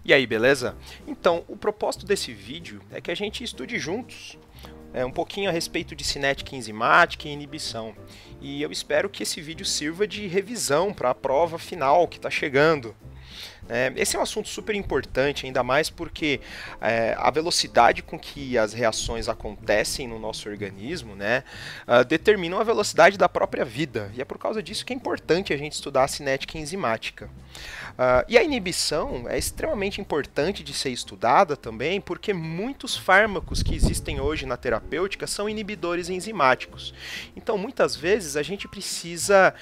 E aí, beleza? Então, o propósito desse vídeo é que a gente estude juntos um pouquinho a respeito de cinética enzimática e inibição. E eu espero que esse vídeo sirva de revisão para a prova final que está chegando. Esse é um assunto super importante, ainda mais porque a velocidade com que as reações acontecem no nosso organismo, determinam a velocidade da própria vida. E é por causa disso que é importante a gente estudar a cinética enzimática. E a inibição é extremamente importante de ser estudada também, porque muitos fármacos que existem hoje na terapêutica são inibidores enzimáticos. Então, muitas vezes, a gente precisa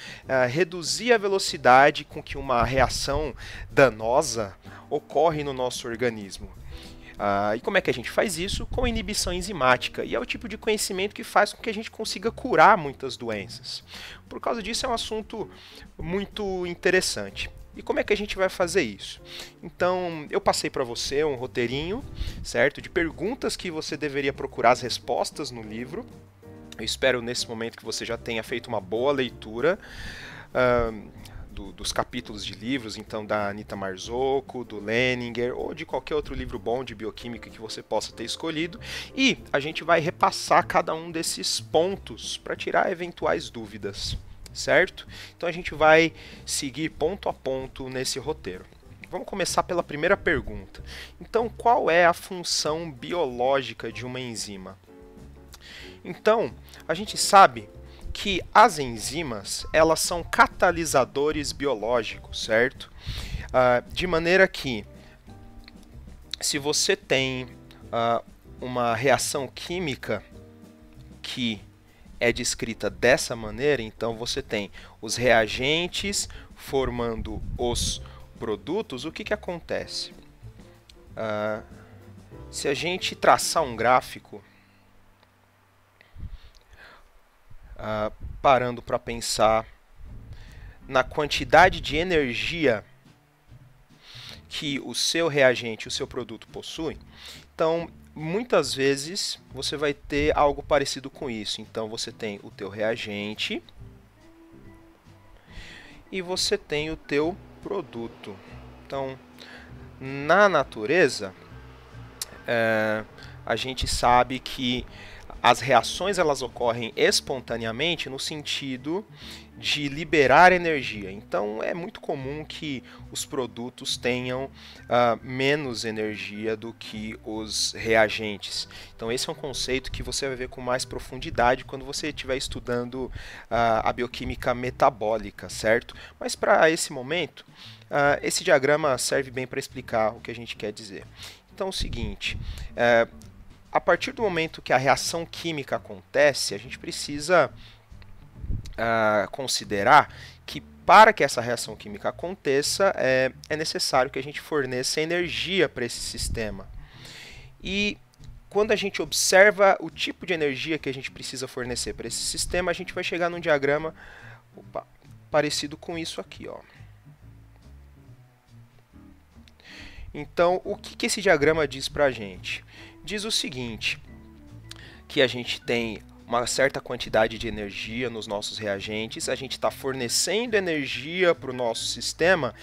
reduzir a velocidade com que uma reação danosa ocorre no nosso organismo. E como é que a gente faz isso? Com inibição enzimática. E é o tipo de conhecimento que faz com que a gente consiga curar muitas doenças. Por causa disso, é um assunto muito interessante. E como é que a gente vai fazer isso? Então, eu passei para você um roteirinho, certo? De perguntas que você deveria procurar as respostas no livro. Eu espero nesse momento que você já tenha feito uma boa leitura dos capítulos de livros, então da Anita Marzocco, do Leninger ou de qualquer outro livro bom de bioquímica que você possa ter escolhido. E a gente vai repassar cada um desses pontos para tirar eventuais dúvidas. Certo? Então a gente vai seguir ponto a ponto nesse roteiro. Vamos começar pela primeira pergunta. Então, qual é a função biológica de uma enzima? Então, a gente sabe que as enzimas, elas são catalisadores biológicos, certo? De maneira que, se você tem uma reação química que é descrita dessa maneira, então você tem os reagentes formando os produtos. O que acontece? Se a gente traçar um gráfico, parando para pensar na quantidade de energia que o seu reagente, o seu produto possui, então muitas vezes você vai ter algo parecido com isso. Então você tem o teu reagente e você tem o teu produto. Então, na natureza, a gente sabe que as reações elas ocorrem espontaneamente no sentido de liberar energia. Então é muito comum que os produtos tenham menos energia do que os reagentes. Então esse é um conceito que você vai ver com mais profundidade quando você estiver estudando a bioquímica metabólica, certo? Mas para esse momento, esse diagrama serve bem para explicar o que a gente quer dizer. Então é o seguinte, a partir do momento que a reação química acontece, a gente precisa considerar que para que essa reação química aconteça, é necessário que a gente forneça energia para esse sistema. E quando a gente observa o tipo de energia que a gente precisa fornecer para esse sistema, a gente vai chegar num diagrama parecido com isso aqui, ó. Então, o que esse diagrama diz para a gente? Diz o seguinte, que a gente tem uma certa quantidade de energia nos nossos reagentes, a gente está fornecendo energia para o nosso sistema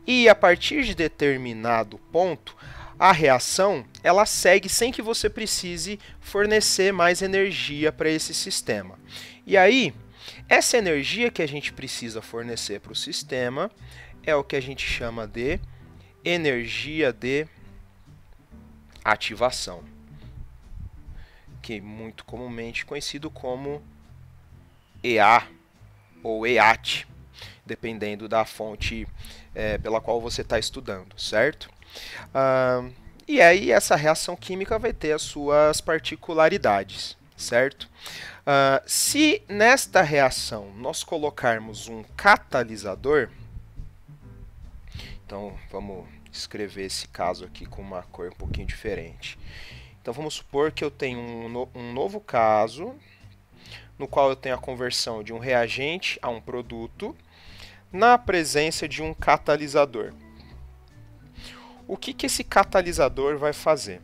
e a partir de determinado ponto, a reação ela segue sem que você precise fornecer mais energia para esse sistema. E aí, essa energia que a gente precisa fornecer para o sistema é o que a gente chama de energia de ativação, que é muito comumente conhecido como EA ou EAT, dependendo da fonte pela qual você está estudando, certo? E aí essa reação química vai ter as suas particularidades, certo? Se nesta reação nós colocarmos um catalisador, então vamos escrever esse caso aqui com uma cor um pouquinho diferente. Então vamos supor que eu tenho um novo caso, no qual eu tenho a conversão de um reagente a um produto, na presença de um catalisador. O que esse catalisador vai fazer?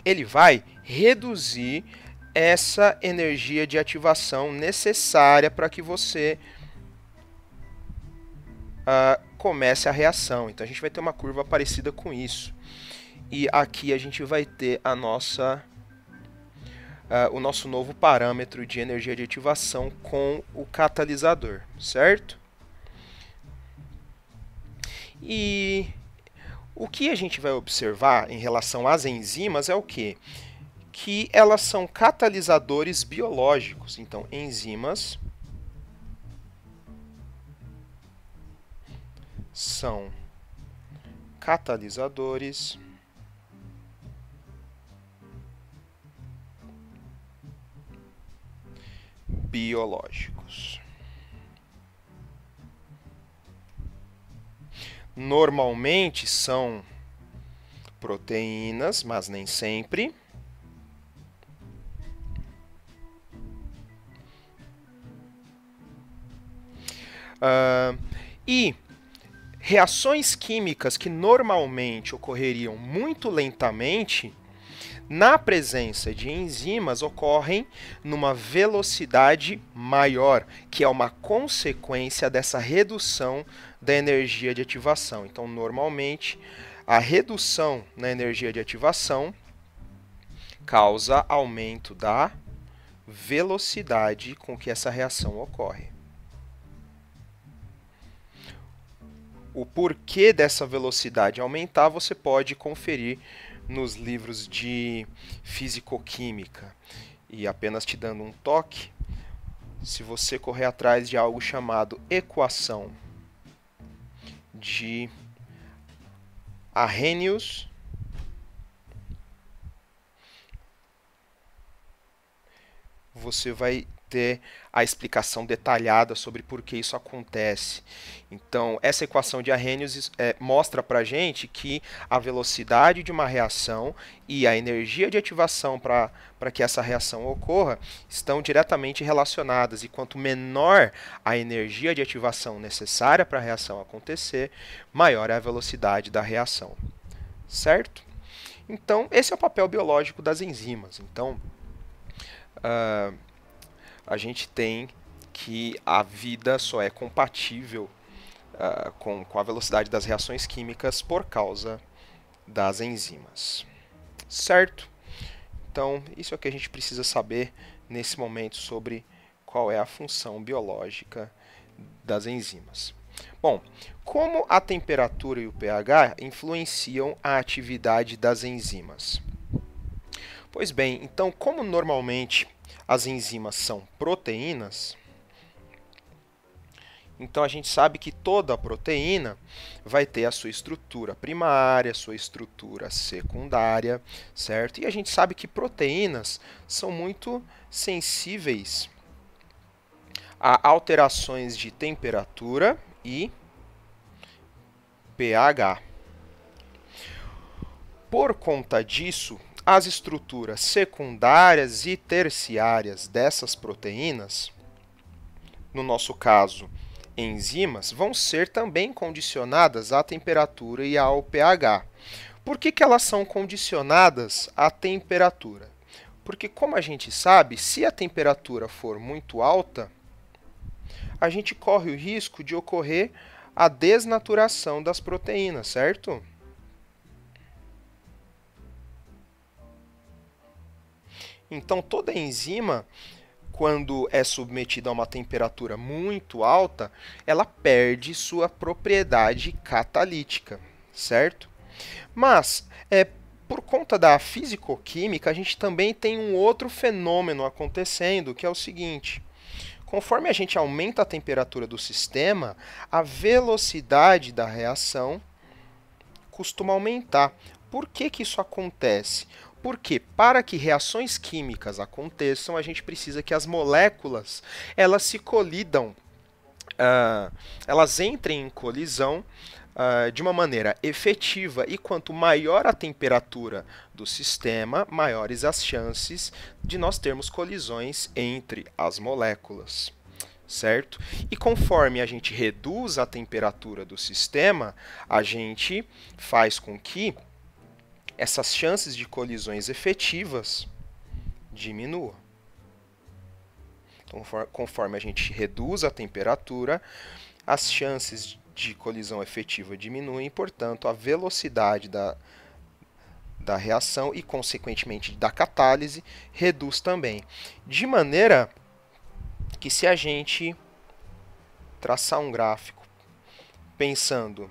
Ele vai reduzir essa energia de ativação necessária para que você comece a reação. Então a gente vai ter uma curva parecida com isso. E aqui a gente vai ter a o nosso novo parâmetro de energia de ativação com o catalisador, certo? E o que a gente vai observar em relação às enzimas é o quê? Que elas são catalisadores biológicos. Então, enzimas são catalisadores biológicos. Normalmente são proteínas, mas nem sempre. E reações químicas que normalmente ocorreriam muito lentamente, na presença de enzimas, ocorrem numa velocidade maior, que é uma consequência dessa redução da energia de ativação. Então, normalmente, a redução na energia de ativação causa aumento da velocidade com que essa reação ocorre. O porquê dessa velocidade aumentar você pode conferir nos livros de fisicoquímica. E apenas te dando um toque, se você correr atrás de algo chamado equação de Arrhenius, você vai ter a explicação detalhada sobre por que isso acontece. Então, essa equação de Arrhenius mostra para a gente que a velocidade de uma reação e a energia de ativação para que essa reação ocorra estão diretamente relacionadas. E quanto menor a energia de ativação necessária para a reação acontecer, maior é a velocidade da reação. Certo? Então, esse é o papel biológico das enzimas. Então, a gente tem que a vida só é compatível com a velocidade das reações químicas por causa das enzimas. Certo? Então, isso é o que a gente precisa saber nesse momento sobre qual é a função biológica das enzimas. Bom, como a temperatura e o pH influenciam a atividade das enzimas? Pois bem, então, como normalmente as enzimas são proteínas, então a gente sabe que toda proteína vai ter a sua estrutura primária, sua estrutura secundária, certo? E a gente sabe que proteínas são muito sensíveis a alterações de temperatura e pH. Por conta disso, as estruturas secundárias e terciárias dessas proteínas, no nosso caso, enzimas, vão ser também condicionadas à temperatura e ao pH. Por que elas são condicionadas à temperatura? Porque, como a gente sabe, se a temperatura for muito alta, a gente corre o risco de ocorrer a desnaturação das proteínas, certo? Então, toda enzima, quando é submetida a uma temperatura muito alta, ela perde sua propriedade catalítica, certo? Mas, por conta da fisicoquímica, a gente também tem um outro fenômeno acontecendo, que é o seguinte: conforme a gente aumenta a temperatura do sistema, a velocidade da reação costuma aumentar. Por que isso acontece? Porque para que reações químicas aconteçam, a gente precisa que as moléculas elas se colidam, elas entrem em colisão de uma maneira efetiva, e quanto maior a temperatura do sistema, maiores as chances de nós termos colisões entre as moléculas. Certo? E conforme a gente reduz a temperatura do sistema, a gente faz com que essas chances de colisões efetivas diminuam. Então, conforme a gente reduz a temperatura, as chances de colisão efetiva diminuem, portanto, a velocidade da reação e, consequentemente, da catálise reduz também. De maneira que, se a gente traçar um gráfico pensando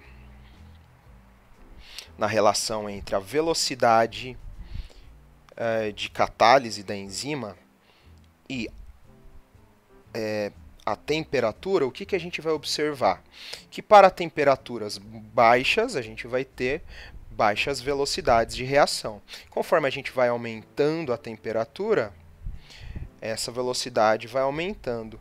na relação entre a velocidade de catálise da enzima e a temperatura, o que a gente vai observar? Que para temperaturas baixas, a gente vai ter baixas velocidades de reação. Conforme a gente vai aumentando a temperatura, essa velocidade vai aumentando,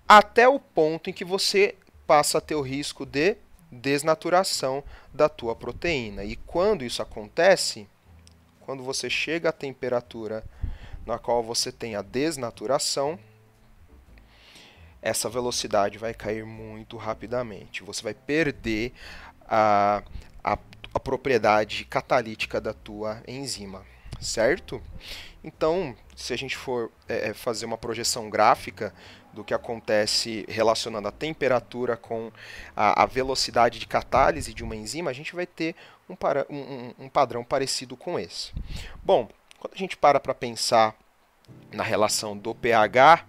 até o ponto em que você passa a ter o risco de desnaturação da tua proteína. E quando isso acontece, quando você chega à temperatura na qual você tem a desnaturação, essa velocidade vai cair muito rapidamente. Você vai perder a propriedade catalítica da tua enzima, certo? Então, se a gente for fazer uma projeção gráfica do que acontece relacionando a temperatura com a velocidade de catálise de uma enzima, a gente vai ter um padrão parecido com esse. Bom, quando a gente para pensar na relação do pH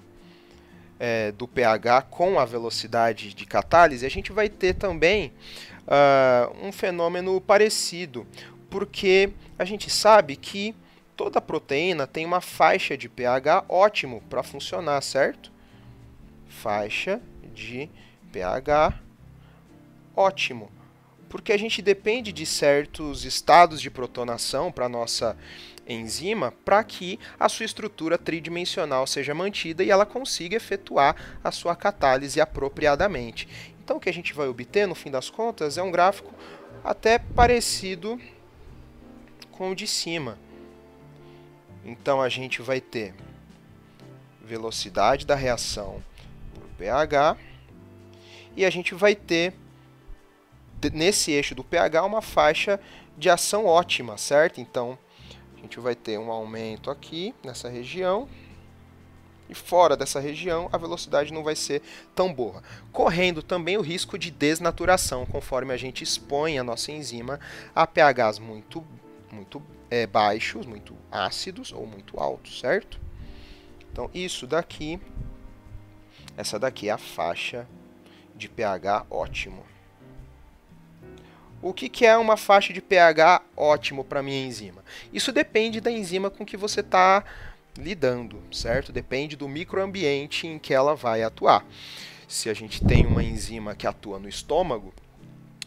com a velocidade de catálise, a gente vai ter também um fenômeno parecido, porque a gente sabe que toda proteína tem uma faixa de pH ótimo para funcionar, certo? Faixa de pH ótimo, porque a gente depende de certos estados de protonação para a nossa enzima para que a sua estrutura tridimensional seja mantida e ela consiga efetuar a sua catálise apropriadamente. Então, o que a gente vai obter, no fim das contas, é um gráfico até parecido com o de cima. Então, a gente vai ter velocidade da reação por pH e a gente vai ter, nesse eixo do pH, uma faixa de ação ótima, certo? Então, a gente vai ter um aumento aqui nessa região e fora dessa região a velocidade não vai ser tão boa, correndo também o risco de desnaturação conforme a gente expõe a nossa enzima a pHs muito baixos, muito ácidos ou muito altos, certo? Então isso daqui, essa daqui é a faixa de pH ótimo. O que é uma faixa de pH ótimo para a minha enzima? Isso depende da enzima com que você está lidando, certo? Depende do microambiente em que ela vai atuar. Se a gente tem uma enzima que atua no estômago,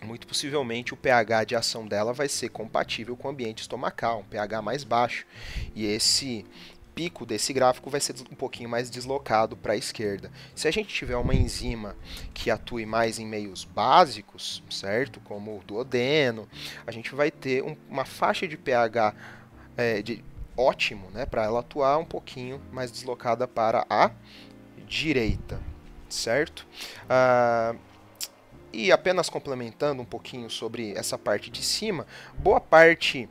muito possivelmente o pH de ação dela vai ser compatível com o ambiente estomacal, um pH mais baixo. E esse pico desse gráfico vai ser um pouquinho mais deslocado para a esquerda. Se a gente tiver uma enzima que atue mais em meios básicos, certo? Como o duodeno, a gente vai ter uma faixa de pH ótimo, né, para ela atuar um pouquinho mais deslocada para a direita, certo? E apenas complementando um pouquinho sobre essa parte de cima, boa parte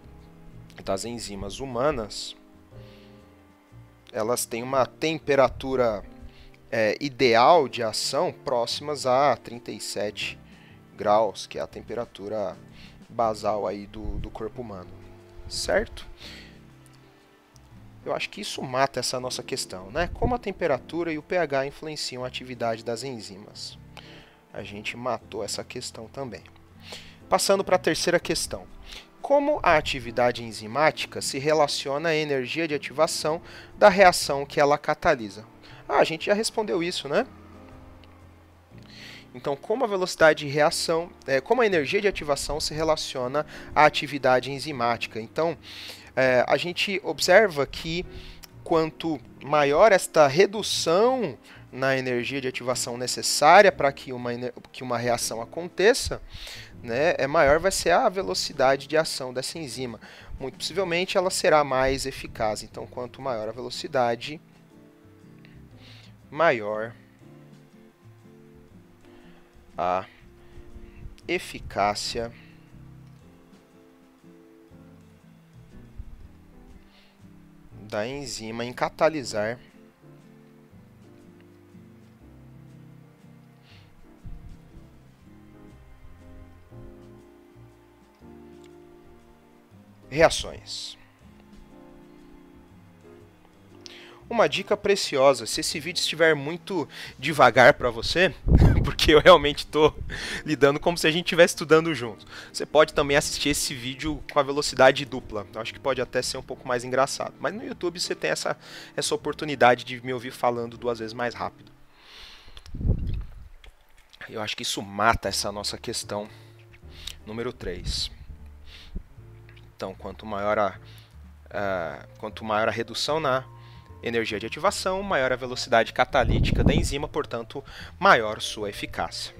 das enzimas humanas, elas têm uma temperatura ideal de ação próximas a 37 graus, que é a temperatura basal aí do corpo humano, certo? Eu acho que isso mata essa nossa questão, né? Como a temperatura e o pH influenciam a atividade das enzimas. A gente matou essa questão também. Passando para a terceira questão. Como a atividade enzimática se relaciona à energia de ativação da reação que ela catalisa? A gente já respondeu isso, né? Então, como a velocidade de reação, como a energia de ativação se relaciona à atividade enzimática? Então, a gente observa que quanto maior esta redução na energia de ativação necessária para que uma reação aconteça, né, maior vai ser a velocidade de ação dessa enzima. Muito possivelmente ela será mais eficaz. Então, quanto maior a velocidade, maior a eficácia da enzima em catalisar reações. Uma dica preciosa, se esse vídeo estiver muito devagar para você, porque eu realmente estou lidando como se a gente estivesse estudando juntos, você pode também assistir esse vídeo com a velocidade dupla. Eu acho que pode até ser um pouco mais engraçado. Mas no YouTube você tem essa oportunidade de me ouvir falando 2 vezes mais rápido. Eu acho que isso mata essa nossa questão número 3. Então, quanto maior a redução na energia de ativação, maior a velocidade catalítica da enzima, portanto, maior sua eficácia.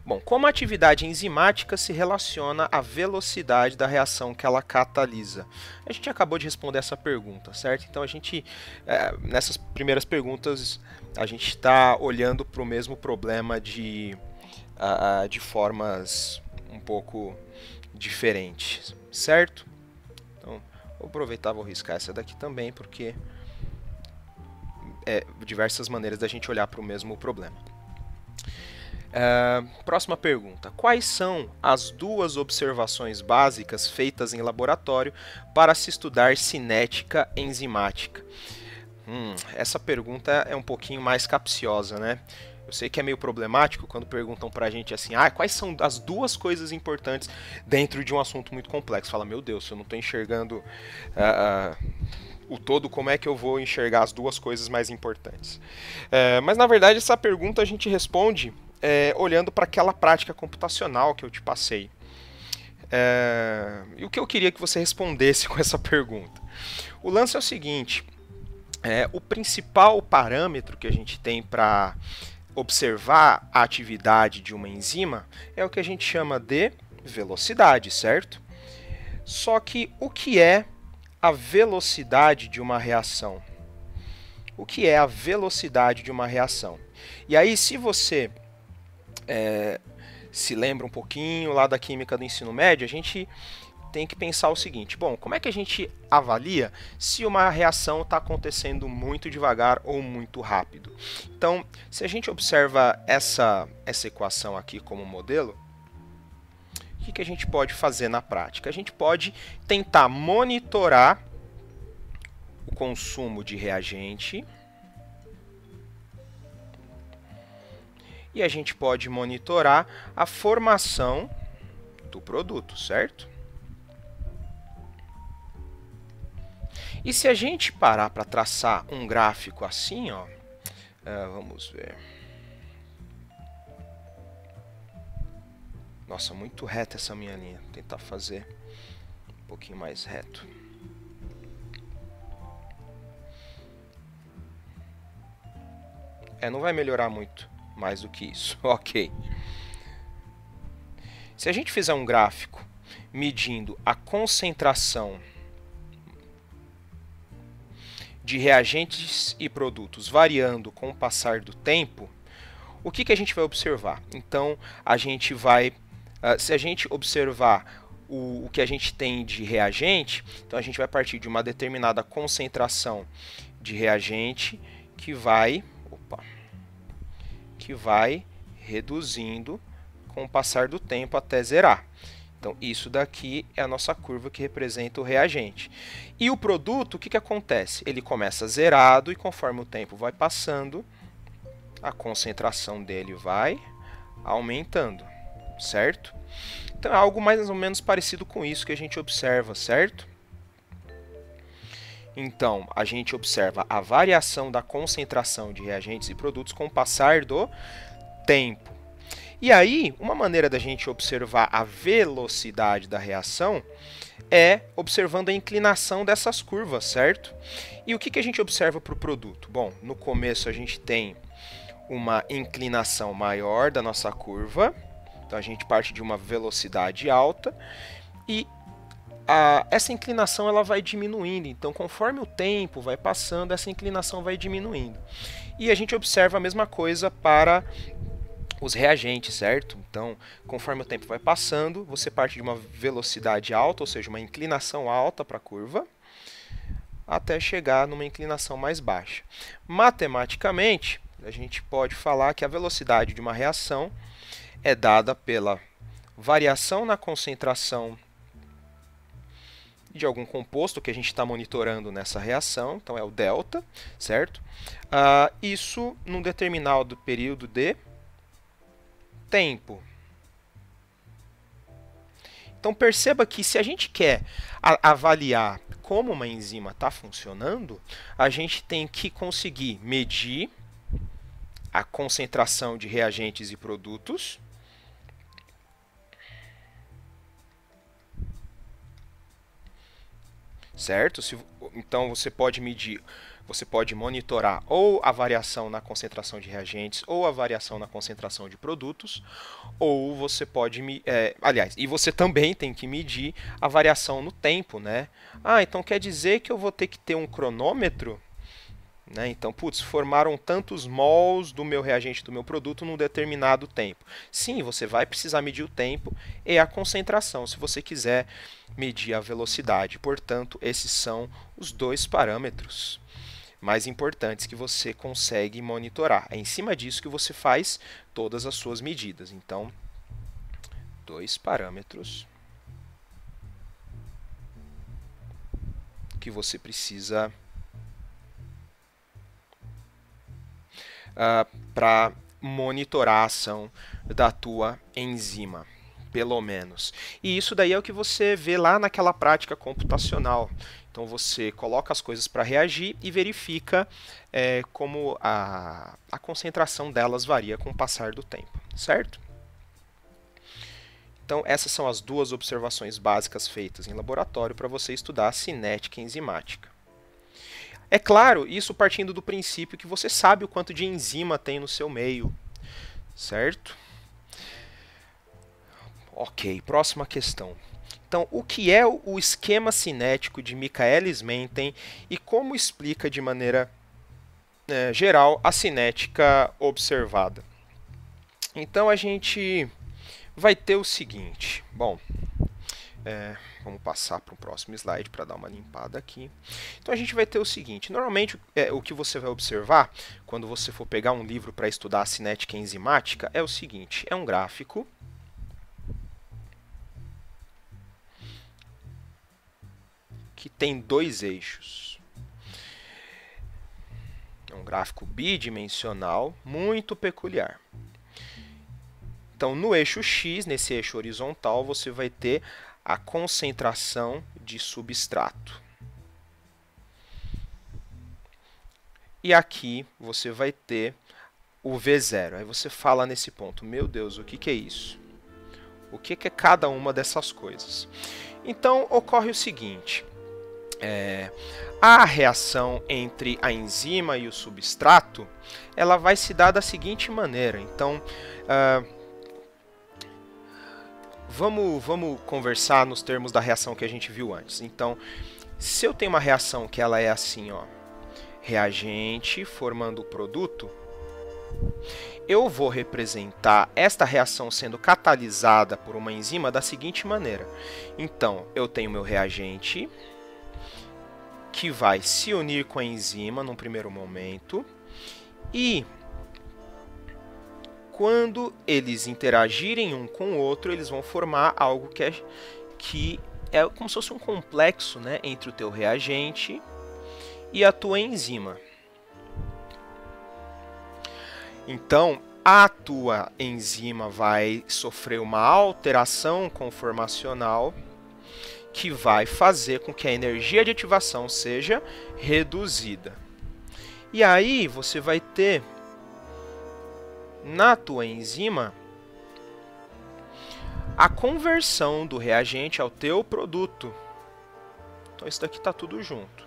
Bom, como a atividade enzimática se relaciona à velocidade da reação que ela catalisa? A gente acabou de responder essa pergunta, certo? Então, nessas primeiras perguntas, a gente está olhando para o mesmo problema de formas um pouco diferentes, certo? Então, vou aproveitar e vou riscar essa daqui também, porque diversas maneiras da gente olhar para o mesmo problema. Próxima pergunta. Quais são as 2 observações básicas feitas em laboratório para se estudar cinética enzimática? Essa pergunta é um pouquinho mais capciosa, né? Eu sei que é meio problemático quando perguntam pra gente assim, quais são as 2 coisas importantes dentro de um assunto muito complexo? Fala, meu Deus, se eu não estou enxergando o todo, como é que eu vou enxergar as 2 coisas mais importantes? Mas na verdade essa pergunta a gente responde olhando para aquela prática computacional que eu te passei. E o que eu queria que você respondesse com essa pergunta? O lance é o seguinte, o principal parâmetro que a gente tem para observar a atividade de uma enzima é o que a gente chama de velocidade, certo? Só que o que é a velocidade de uma reação? O que é a velocidade de uma reação? E aí, se você se lembra um pouquinho lá da química do ensino médio, a gente tem que pensar o seguinte, bom, como é que a gente avalia se uma reação está acontecendo muito devagar ou muito rápido? Então, se a gente observa essa equação aqui como modelo, o que a gente pode fazer na prática? A gente pode tentar monitorar o consumo de reagente e a gente pode monitorar a formação do produto, certo? E se a gente parar para traçar um gráfico assim, vamos ver. Nossa, muito reta essa minha linha. Vou tentar fazer um pouquinho mais reto. Não vai melhorar muito mais do que isso. Ok. Se a gente fizer um gráfico medindo a concentração de reagentes e produtos variando com o passar do tempo, o que a gente vai observar? Então, a gente vai, se a gente observar o que a gente tem de reagente, então a gente vai partir de uma determinada concentração de reagente que vai reduzindo com o passar do tempo até zerar. Então, isso daqui é a nossa curva que representa o reagente. E o produto, o que acontece? Ele começa zerado e conforme o tempo vai passando, a concentração dele vai aumentando, certo? Então, é algo mais ou menos parecido com isso que a gente observa, certo? Então, a gente observa a variação da concentração de reagentes e produtos com o passar do tempo. E aí, uma maneira da gente observar a velocidade da reação é observando a inclinação dessas curvas, certo? E o que a gente observa para o produto? Bom, no começo a gente tem uma inclinação maior da nossa curva, então a gente parte de uma velocidade alta e essa inclinação ela vai diminuindo, então conforme o tempo vai passando, essa inclinação vai diminuindo. E a gente observa a mesma coisa para os reagentes, certo? Então, conforme o tempo vai passando, você parte de uma velocidade alta, ou seja, uma inclinação alta para a curva, até chegar numa inclinação mais baixa. Matematicamente, a gente pode falar que a velocidade de uma reação é dada pela variação na concentração de algum composto que a gente está monitorando nessa reação, então é o delta, certo? Isso num determinado período de tempo. Então perceba que se a gente quer avaliar como uma enzima está funcionando, a gente tem que conseguir medir a concentração de reagentes e produtos, certo? Então você pode medir, você pode monitorar ou a variação na concentração de reagentes ou a variação na concentração de produtos, ou você pode, aliás, e você também tem que medir a variação no tempo, né? Então quer dizer que eu vou ter que ter um cronômetro, né? Então, putz, formaram tantos mols do meu reagente, do meu produto, num determinado tempo. Sim, você vai precisar medir o tempo e a concentração, se você quiser medir a velocidade. Portanto, esses são os dois parâmetros mais importantes que você consegue monitorar. É em cima disso que você faz todas as suas medidas. Então, dois parâmetros que você precisa para monitorar a ação da tua enzima, pelo menos. E isso daí é o que você vê lá naquela prática computacional. Então você coloca as coisas para reagir e verifica como a concentração delas varia com o passar do tempo, certo? Então essas são as duas observações básicas feitas em laboratório para você estudar a cinética enzimática. É claro, isso partindo do princípio que você sabe o quanto de enzima tem no seu meio, certo? Ok, próxima questão. Então, o que é o esquema cinético de Michaelis-Menten e como explica de maneira geral a cinética observada? Então, a gente vai ter o seguinte. Bom, vamos passar para o próximo slide para dar uma limpada aqui. Então a gente vai ter o seguinte, normalmente o que você vai observar quando você for pegar um livro para estudar a cinética enzimática é o seguinte, é um gráfico que tem dois eixos. É um gráfico bidimensional muito peculiar. Então no eixo X, nesse eixo horizontal, você vai ter a concentração de substrato. E aqui você vai ter o V0. Aí você fala nesse ponto, meu Deus, o que é isso? O que é cada uma dessas coisas? Então ocorre o seguinte, a reação entre a enzima e o substrato, ela vai se dar da seguinte maneira. Então, vamos conversar nos termos da reação que a gente viu antes. Então, se eu tenho uma reação que ela é assim, ó, reagente formando o produto, eu vou representar esta reação sendo catalisada por uma enzima da seguinte maneira. Então, eu tenho meu reagente que vai se unir com a enzima num primeiro momento e quando eles interagirem um com o outro, eles vão formar algo que é como se fosse um complexo, né, entre o teu reagente e a tua enzima. Então, a tua enzima vai sofrer uma alteração conformacional que vai fazer com que a energia de ativação seja reduzida. E aí você vai ter na tua enzima a conversão do reagente ao teu produto. Então isso daqui está tudo junto.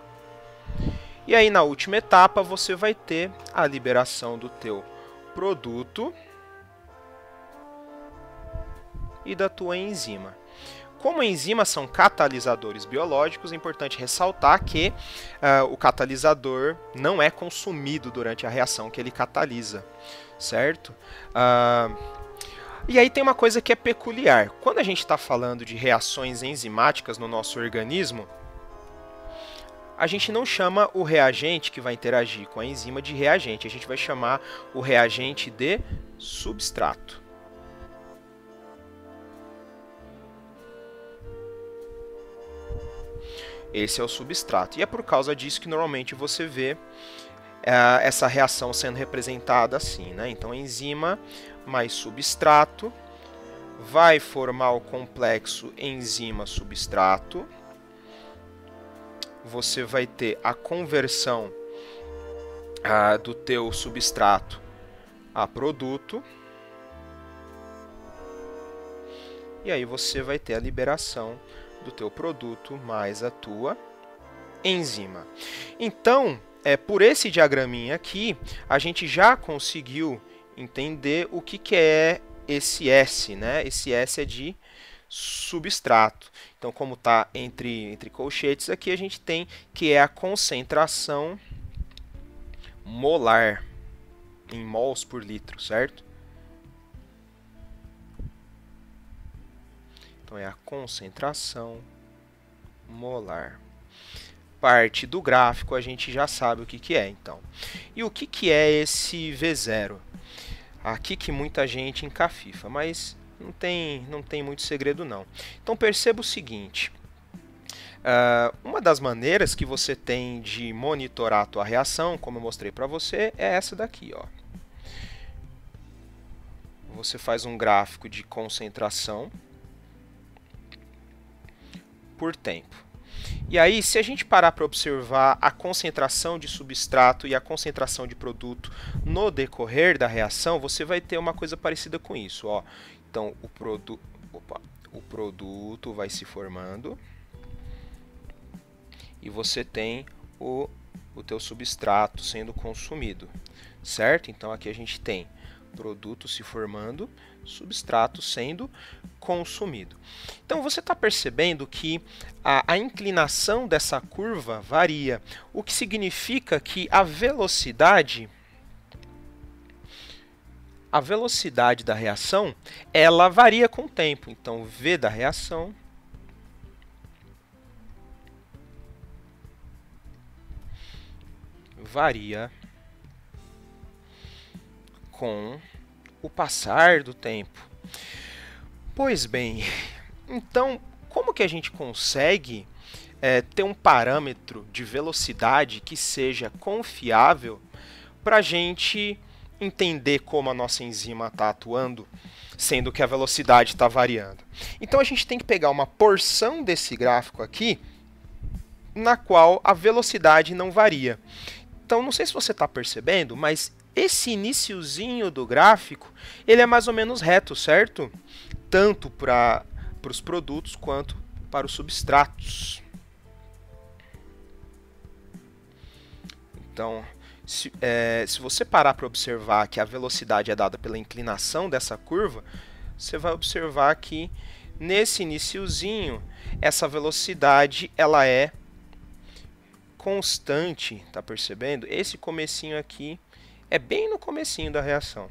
E aí na última etapa você vai ter a liberação do teu produto e da tua enzima. Como enzimas são catalisadores biológicos, é importante ressaltar que o catalisador não é consumido durante a reação que ele catalisa, certo? E aí tem uma coisa que é peculiar. Quando a gente está falando de reações enzimáticas no nosso organismo, a gente não chama o reagente que vai interagir com a enzima de reagente, a gente vai chamar o reagente de substrato. Esse é o substrato. E é por causa disso que normalmente você vê essa reação sendo representada assim, né? Então, enzima mais substrato vai formar o complexo enzima-substrato. Você vai ter a conversão do teu substrato a produto. E aí você vai ter a liberação do teu produto mais a tua enzima. Então, por esse diagraminha aqui, a gente já conseguiu entender o que é esse S, né? Esse S é de substrato. Então, como está entre colchetes aqui, a gente tem que é a concentração molar em mols por litro, certo? Então, é a concentração molar. Parte do gráfico a gente já sabe o que é, então. E o que é esse V0? Aqui que muita gente encafifa, mas não tem muito segredo não. Então perceba o seguinte, uma das maneiras que você tem de monitorar a tua reação, como eu mostrei para você, é essa daqui, ó. Você faz um gráfico de concentração por tempo. E aí, se a gente parar para observar a concentração de substrato e a concentração de produto no decorrer da reação, você vai ter uma coisa parecida com isso, ó. Então, o produto vai se formando e você tem o teu substrato sendo consumido, certo? Então, aqui a gente tem produto se formando, substrato sendo consumido. Então, você está percebendo que a inclinação dessa curva varia, o que significa que a velocidade da reação, ela varia com o tempo. Então, V da reação varia com o passar do tempo. Pois bem, então, como que a gente consegue ter um parâmetro de velocidade que seja confiável para a gente entender como a nossa enzima está atuando, sendo que a velocidade está variando? Então, a gente tem que pegar uma porção desse gráfico aqui, na qual a velocidade não varia. Então, não sei se você está percebendo, mas esse iniciozinho do gráfico, ele é mais ou menos reto, certo? Tanto para os produtos quanto para os substratos. Então, se você parar para observar que a velocidade é dada pela inclinação dessa curva, você vai observar que nesse iniciozinho, essa velocidade ela é constante, tá percebendo? Esse comecinho aqui é bem no comecinho da reação.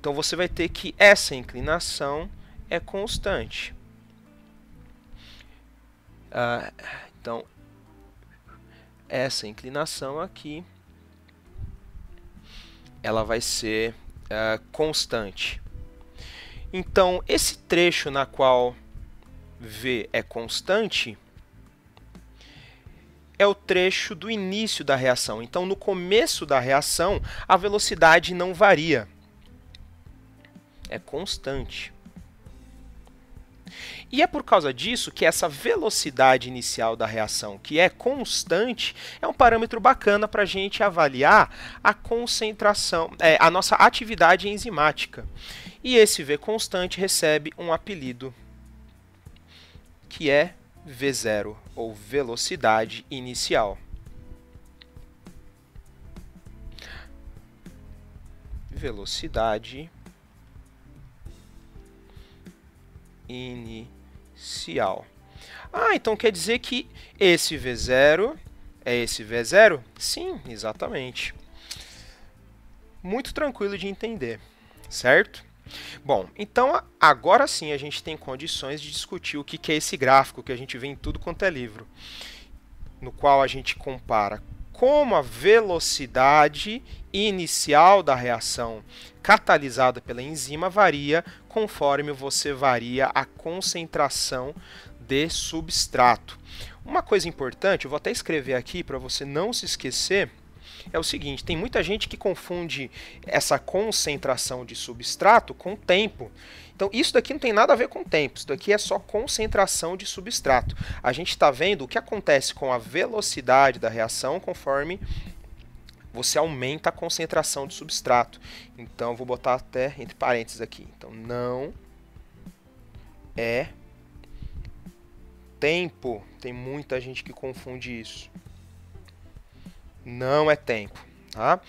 Então, você vai ter que essa inclinação é constante. Então, essa inclinação aqui, ela vai ser constante. Então, esse trecho na qual V é constante é o trecho do início da reação. Então, no começo da reação, a velocidade não varia. É constante. E é por causa disso que essa velocidade inicial da reação, que é constante, é um parâmetro bacana para a gente avaliar a concentração, a nossa atividade enzimática. E esse V constante recebe um apelido, que é V0, ou velocidade inicial. Velocidade inicial. Então quer dizer que esse V0 é esse V0? Sim, exatamente. Muito tranquilo de entender, certo? Bom, então agora sim a gente tem condições de discutir o que é esse gráfico que a gente vê em tudo quanto é livro, no qual a gente compara como a velocidade inicial da reação catalisada pela enzima varia conforme você varia a concentração de substrato. Uma coisa importante, eu vou até escrever aqui para você não se esquecer, é o seguinte: tem muita gente que confunde essa concentração de substrato com tempo. Então isso daqui não tem nada a ver com tempo, isso daqui é só concentração de substrato. A gente está vendo o que acontece com a velocidade da reação conforme você aumenta a concentração de substrato. Então eu vou botar até entre parênteses aqui. Então não é tempo. Tem muita gente que confunde isso. Não é tempo, tá?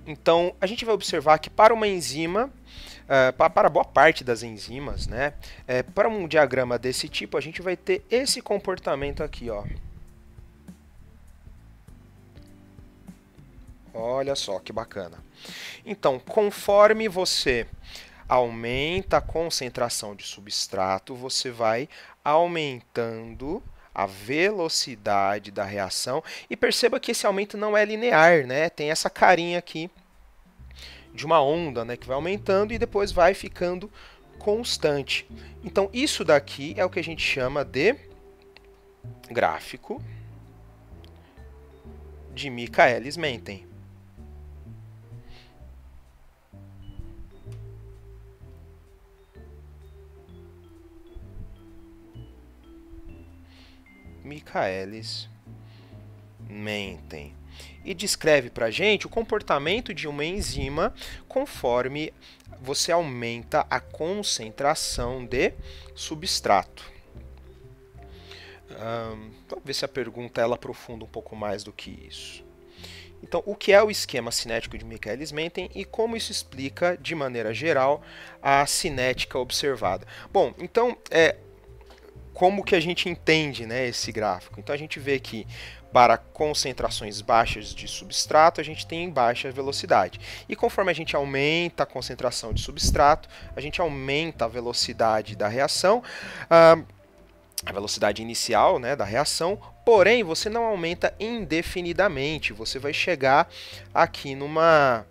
Então, a gente vai observar que para uma enzima, para boa parte das enzimas, né, para um diagrama desse tipo, a gente vai ter esse comportamento aqui, ó. Olha só que bacana. Então, conforme você aumenta a concentração de substrato, você vai aumentando a velocidade da reação. E perceba que esse aumento não é linear, né? Tem essa carinha aqui de uma onda, né, que vai aumentando e depois vai ficando constante. Então, isso daqui é o que a gente chama de gráfico de Michaelis-Menten. Michaelis-Menten. E descreve para a gente o comportamento de uma enzima conforme você aumenta a concentração de substrato. Vamos ver se a pergunta ela aprofunda um pouco mais do que isso. Então, o que é o esquema cinético de Michaelis-Menten e como isso explica, de maneira geral, a cinética observada? Bom, então, como que a gente entende, né, esse gráfico? Então, a gente vê que para concentrações baixas de substrato, a gente tem baixa velocidade. E conforme a gente aumenta a concentração de substrato, a gente aumenta a velocidade da reação, a velocidade inicial, né, da reação, porém você não aumenta indefinidamente, você vai chegar aqui numa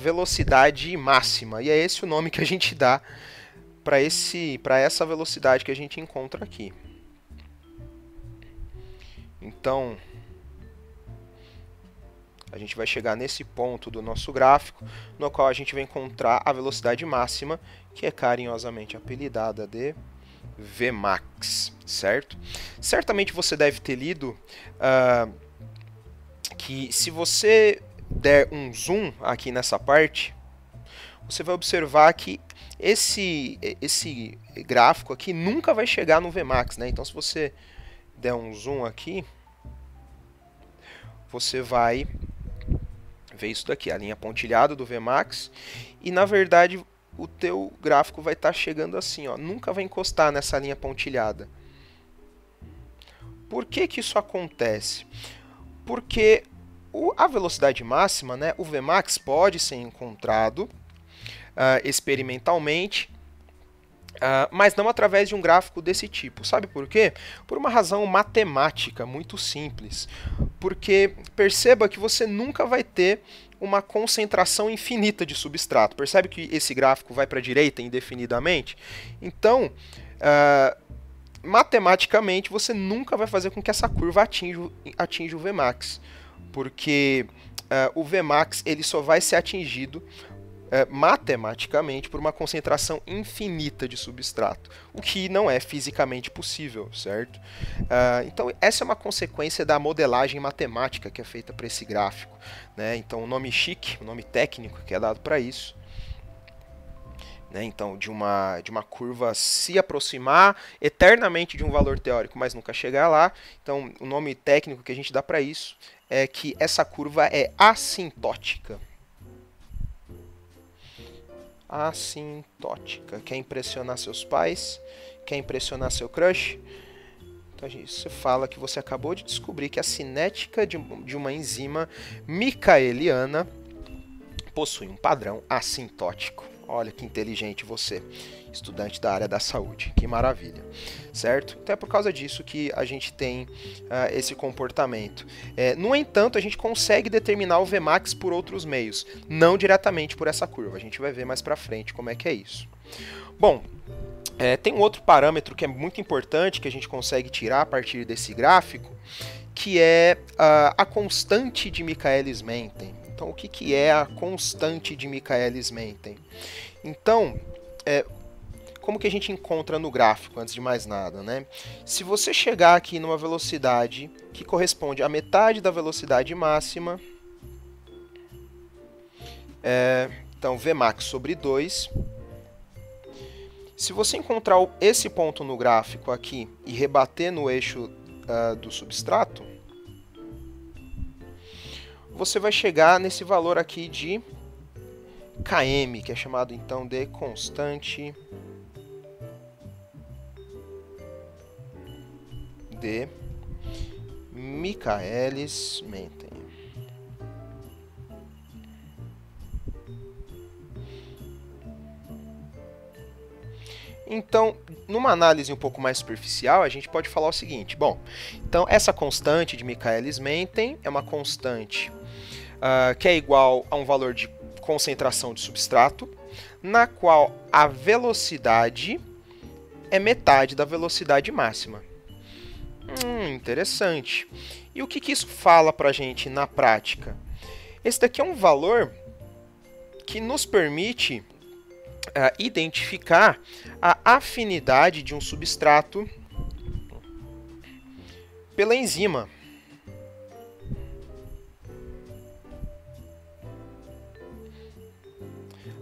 velocidade máxima, e é esse o nome que a gente dá para essa velocidade que a gente encontra aqui. Então, a gente vai chegar nesse ponto do nosso gráfico, no qual a gente vai encontrar a velocidade máxima, que é carinhosamente apelidada de Vmax, certo? Certamente você deve ter lido que se você der um zoom aqui nessa parte, você vai observar que esse gráfico aqui nunca vai chegar no Vmax, né? Então, se você der um zoom aqui, você vai ver isso daqui, a linha pontilhada do Vmax, e na verdade o teu gráfico vai estar chegando assim, ó, nunca vai encostar nessa linha pontilhada. Por que que isso acontece? Porque a velocidade máxima, né, o Vmax pode ser encontrado experimentalmente, mas não através de um gráfico desse tipo. Sabe por quê? Por uma razão matemática muito simples. Porque perceba que você nunca vai ter uma concentração infinita de substrato. Percebe que esse gráfico vai para a direita indefinidamente? Então, matematicamente, você nunca vai fazer com que essa curva atinja o Vmax. Porque o Vmax ele só vai ser atingido matematicamente por uma concentração infinita de substrato, o que não é fisicamente possível, certo? Então essa é uma consequência da modelagem matemática que é feita para esse gráfico, né? Então o nome chique, o nome técnico que é dado para isso, né? Então de uma curva se aproximar eternamente de um valor teórico, mas nunca chegar lá. Então o nome técnico que a gente dá para isso é que essa curva é assintótica. Assintótica. Quer impressionar seus pais? Quer impressionar seu crush? Então você fala que você acabou de descobrir que a cinética de uma enzima micaeliana possui um padrão assintótico. Olha que inteligente você, estudante da área da saúde, que maravilha, certo? Então é por causa disso que a gente tem esse comportamento. No entanto, a gente consegue determinar o Vmax por outros meios, não diretamente por essa curva. A gente vai ver mais pra frente como é que é isso. Bom, tem um outro parâmetro que é muito importante que a gente consegue tirar a partir desse gráfico, que é a constante de Michaelis-Menten. Então, o que é a constante de Michaelis-Menten? Então, como que a gente encontra no gráfico, antes de mais nada, né? Se você chegar aqui numa velocidade que corresponde à metade da velocidade máxima, então Vmax sobre 2, se você encontrar esse ponto no gráfico aqui e rebater no eixo do substrato, você vai chegar nesse valor aqui de km, que é chamado então de constante de Michaelis-Menten. Então, numa análise um pouco mais superficial, a gente pode falar o seguinte: bom, então essa constante de Michaelis-Menten é uma constante que é igual a um valor de concentração de substrato, na qual a velocidade é metade da velocidade máxima. Interessante. E o que isso fala para a gente na prática? Esse daqui é um valor que nos permite identificar a afinidade de um substrato pela enzima.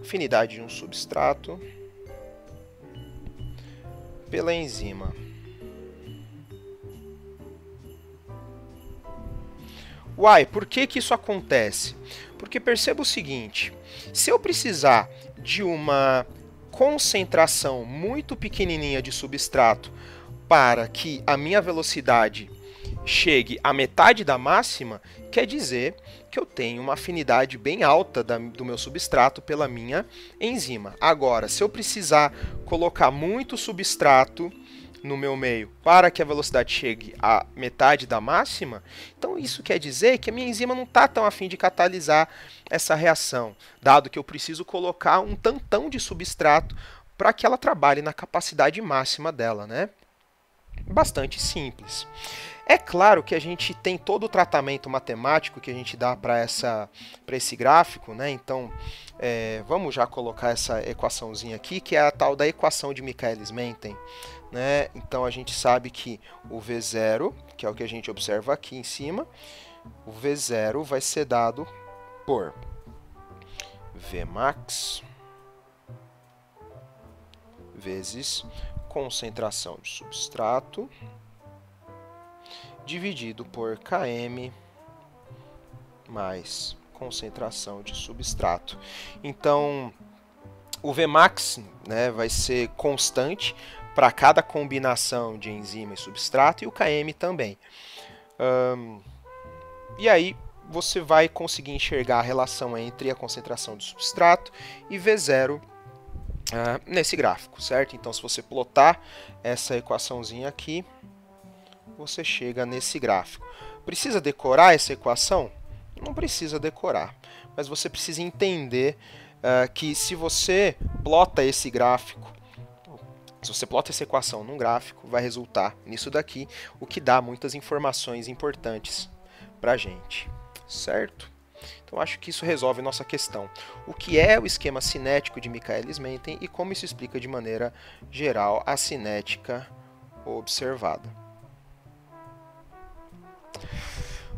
Afinidade de um substrato pela enzima. Uai, por que isso acontece? Porque perceba o seguinte: se eu precisar de uma concentração muito pequenininha de substrato para que a minha velocidade chegue à metade da máxima, quer dizer que eu tenho uma afinidade bem alta do meu substrato pela minha enzima. Agora, se eu precisar colocar muito substrato no meu meio para que a velocidade chegue à metade da máxima, então isso quer dizer que a minha enzima não está tão afim de catalisar essa reação, dado que eu preciso colocar um tantão de substrato para que ela trabalhe na capacidade máxima dela, né? Bastante simples. É claro que a gente tem todo o tratamento matemático que a gente dá para esse gráfico, né? Então, vamos já colocar essa equaçãozinha aqui, que é a tal da equação de Michaelis-Menten, né? Então, a gente sabe que o V0, que é o que a gente observa aqui em cima, o V0 vai ser dado por Vmax vezes concentração de substrato dividido por km mais concentração de substrato. Então, o Vmax, né, vai ser constante para cada combinação de enzima e substrato, e o km também. E aí você vai conseguir enxergar a relação entre a concentração de substrato e V0 nesse gráfico, certo? Então, se você plotar essa equaçãozinha aqui, você chega nesse gráfico. Precisa decorar essa equação? Não precisa decorar, mas você precisa entender que se você plota esse gráfico, se você plota essa equação num gráfico, vai resultar nisso daqui, o que dá muitas informações importantes para a gente, certo? Então, acho que isso resolve nossa questão. O que é o esquema cinético de Michaelis-Menten e como isso explica de maneira geral a cinética observada.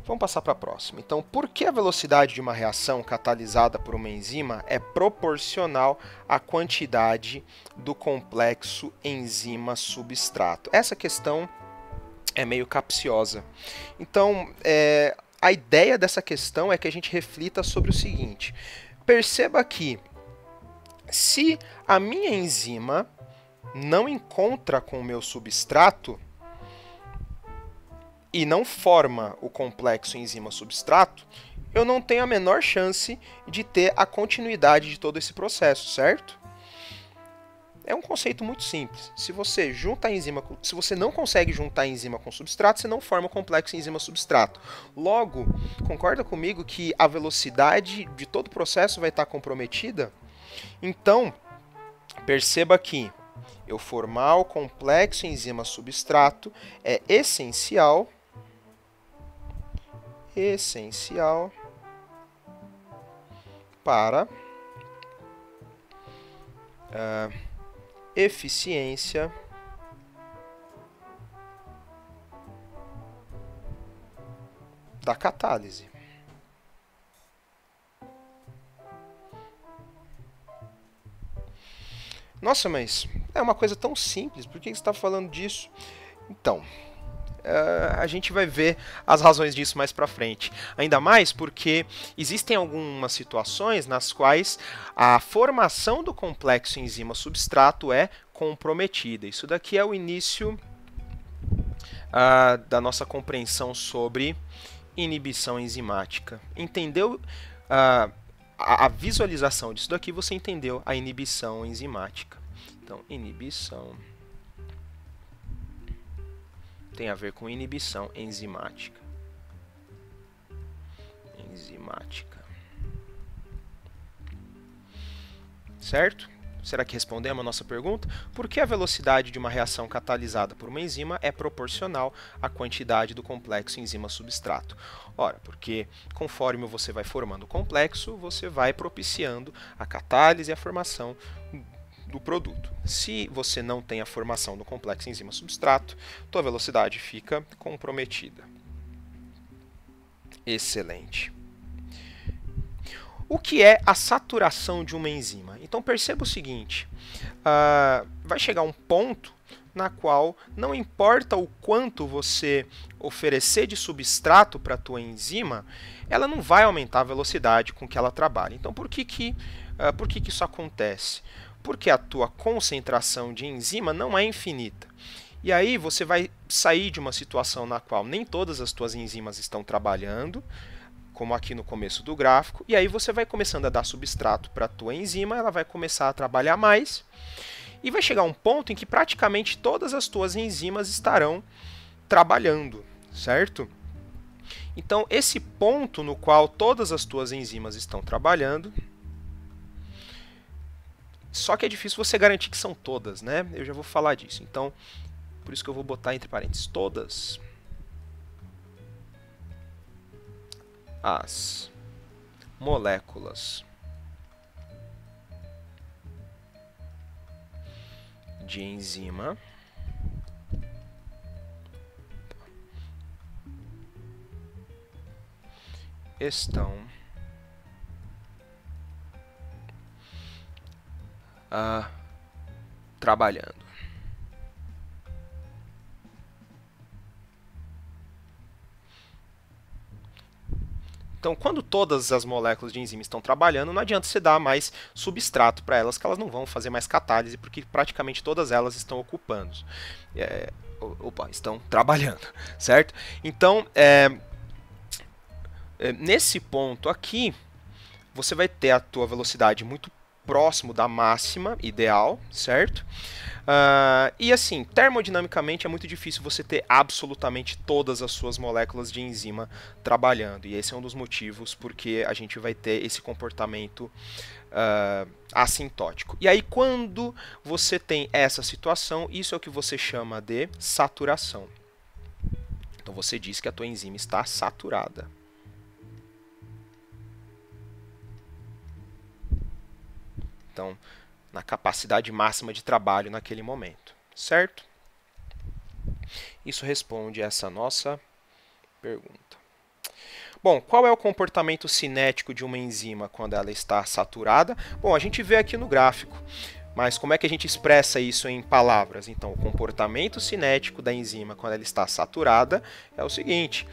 Vamos passar para a próxima. Então, por que a velocidade de uma reação catalisada por uma enzima é proporcional à quantidade do complexo enzima-substrato? Essa questão é meio capciosa. Então, a ideia dessa questão é que a gente reflita sobre o seguinte: perceba que se a minha enzima não encontra com o meu substrato e não forma o complexo enzima-substrato, eu não tenho a menor chance de ter a continuidade de todo esse processo, certo? É um conceito muito simples. Se você junta a enzima, se você não consegue juntar a enzima com substrato, você não forma o complexo enzima-substrato. Logo, concorda comigo que a velocidade de todo o processo vai estar comprometida? Então, perceba que eu formar o complexo enzima-substrato é essencial para eficiência da catálise. Nossa, mas é uma coisa tão simples, por que você está falando disso? Então, a gente vai ver as razões disso mais para frente. Ainda mais porque existem algumas situações nas quais a formação do complexo enzima-substrato é comprometida. Isso daqui é o início da nossa compreensão sobre inibição enzimática. Entendeu? A visualização disso daqui, você entendeu a inibição enzimática. Então, inibição tem a ver com inibição enzimática. Certo? Será que respondemos a nossa pergunta? Por que a velocidade de uma reação catalisada por uma enzima é proporcional à quantidade do complexo enzima-substrato? Ora, porque conforme você vai formando o complexo, você vai propiciando a catálise e a formação do produto. Se você não tem a formação do complexo enzima-substrato, tua velocidade fica comprometida. Excelente. O que é a saturação de uma enzima? Então perceba o seguinte, vai chegar um ponto na qual não importa o quanto você oferecer de substrato para a tua enzima, ela não vai aumentar a velocidade com que ela trabalha. Então por que isso acontece? Porque a tua concentração de enzima não é infinita. E aí você vai sair de uma situação na qual nem todas as tuas enzimas estão trabalhando, como aqui no começo do gráfico, e aí você vai começando a dar substrato para a tua enzima, ela vai começar a trabalhar mais, e vai chegar um ponto em que praticamente todas as tuas enzimas estarão trabalhando, certo? Então, esse ponto no qual todas as tuas enzimas estão trabalhando, só que é difícil você garantir que são todas, né? Eu já vou falar disso, então, por isso que eu vou botar entre parênteses, todas as moléculas de enzima estão trabalhando. Então, quando todas as moléculas de enzima estão trabalhando, não adianta você dar mais substrato para elas, que elas não vão fazer mais catálise, porque praticamente todas elas estão ocupando. Estão trabalhando, certo? Então, nesse ponto aqui, você vai ter a tua velocidade muito próximo da máxima ideal, certo? E assim, termodinamicamente é muito difícil você ter absolutamente todas as suas moléculas de enzima trabalhando. E esse é um dos motivos porque a gente vai ter esse comportamento assintótico. E aí, quando você tem essa situação, isso é o que você chama de saturação. Então você diz que a tua enzima está saturada. Então, na capacidade máxima de trabalho naquele momento, certo? Isso responde a essa nossa pergunta. Bom, qual é o comportamento cinético de uma enzima quando ela está saturada? Bom, a gente vê aqui no gráfico, mas como é que a gente expressa isso em palavras? Então, o comportamento cinético da enzima quando ela está saturada é o seguinte,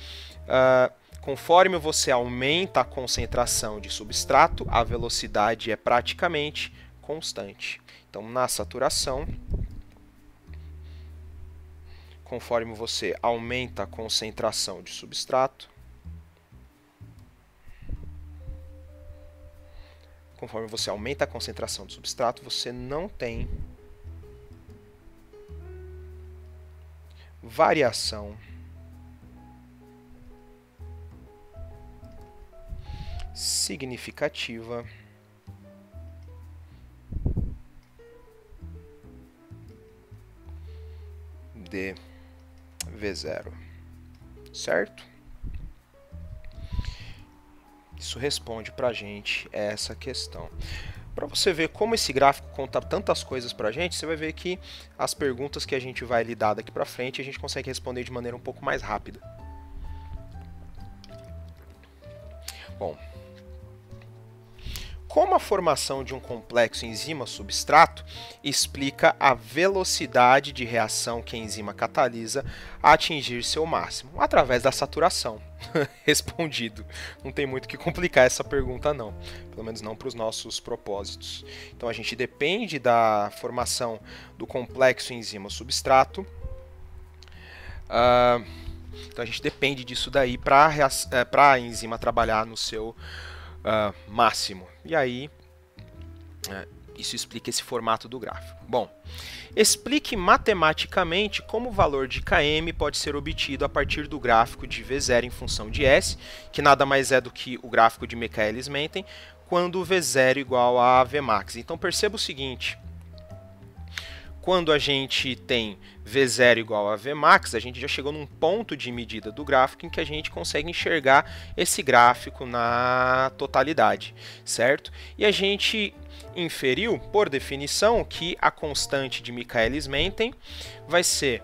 conforme você aumenta a concentração de substrato, a velocidade é praticamente constante. Então, na saturação, conforme você aumenta a concentração de substrato, conforme você aumenta a concentração do substrato, você não tem variação significativa de V0, certo? Isso responde para a gente essa questão. Para você ver como esse gráfico conta tantas coisas para a gente, você vai ver que as perguntas que a gente vai lidar daqui para frente a gente consegue responder de maneira um pouco mais rápida. Bom, como a formação de um complexo enzima-substrato explica a velocidade de reação que a enzima catalisa a atingir seu máximo? Através da saturação. Respondido. Não tem muito o que complicar essa pergunta não. Pelo menos não para os nossos propósitos. Então a gente depende da formação do complexo enzima-substrato. Então a gente depende disso daí para a enzima trabalhar no seu máximo. E aí, isso explica esse formato do gráfico. Bom, explique matematicamente como o valor de Km pode ser obtido a partir do gráfico de V0 em função de S, que nada mais é do que o gráfico de Michaelis-Menten, quando V0 igual a Vmax. Então perceba o seguinte, quando a gente tem V0 igual a Vmax, a gente já chegou num ponto de medida do gráfico em que a gente consegue enxergar esse gráfico na totalidade, certo? E a gente inferiu, por definição, que a constante de Michaelis-Menten vai ser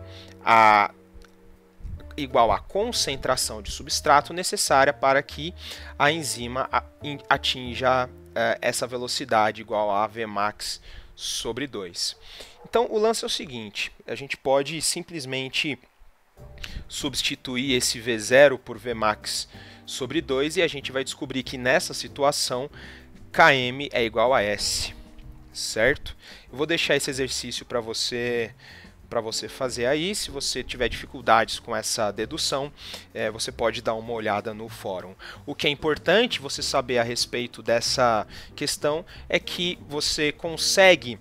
igual à concentração de substrato necessária para que a enzima atinja essa velocidade igual a Vmax sobre 2. Então o lance é o seguinte, a gente pode simplesmente substituir esse V0 por Vmax sobre 2 e a gente vai descobrir que nessa situação Km é igual a S, certo? Eu vou deixar esse exercício para você fazer aí. Se você tiver dificuldades com essa dedução, você pode dar uma olhada no fórum. O que é importante você saber a respeito dessa questão é que você consegue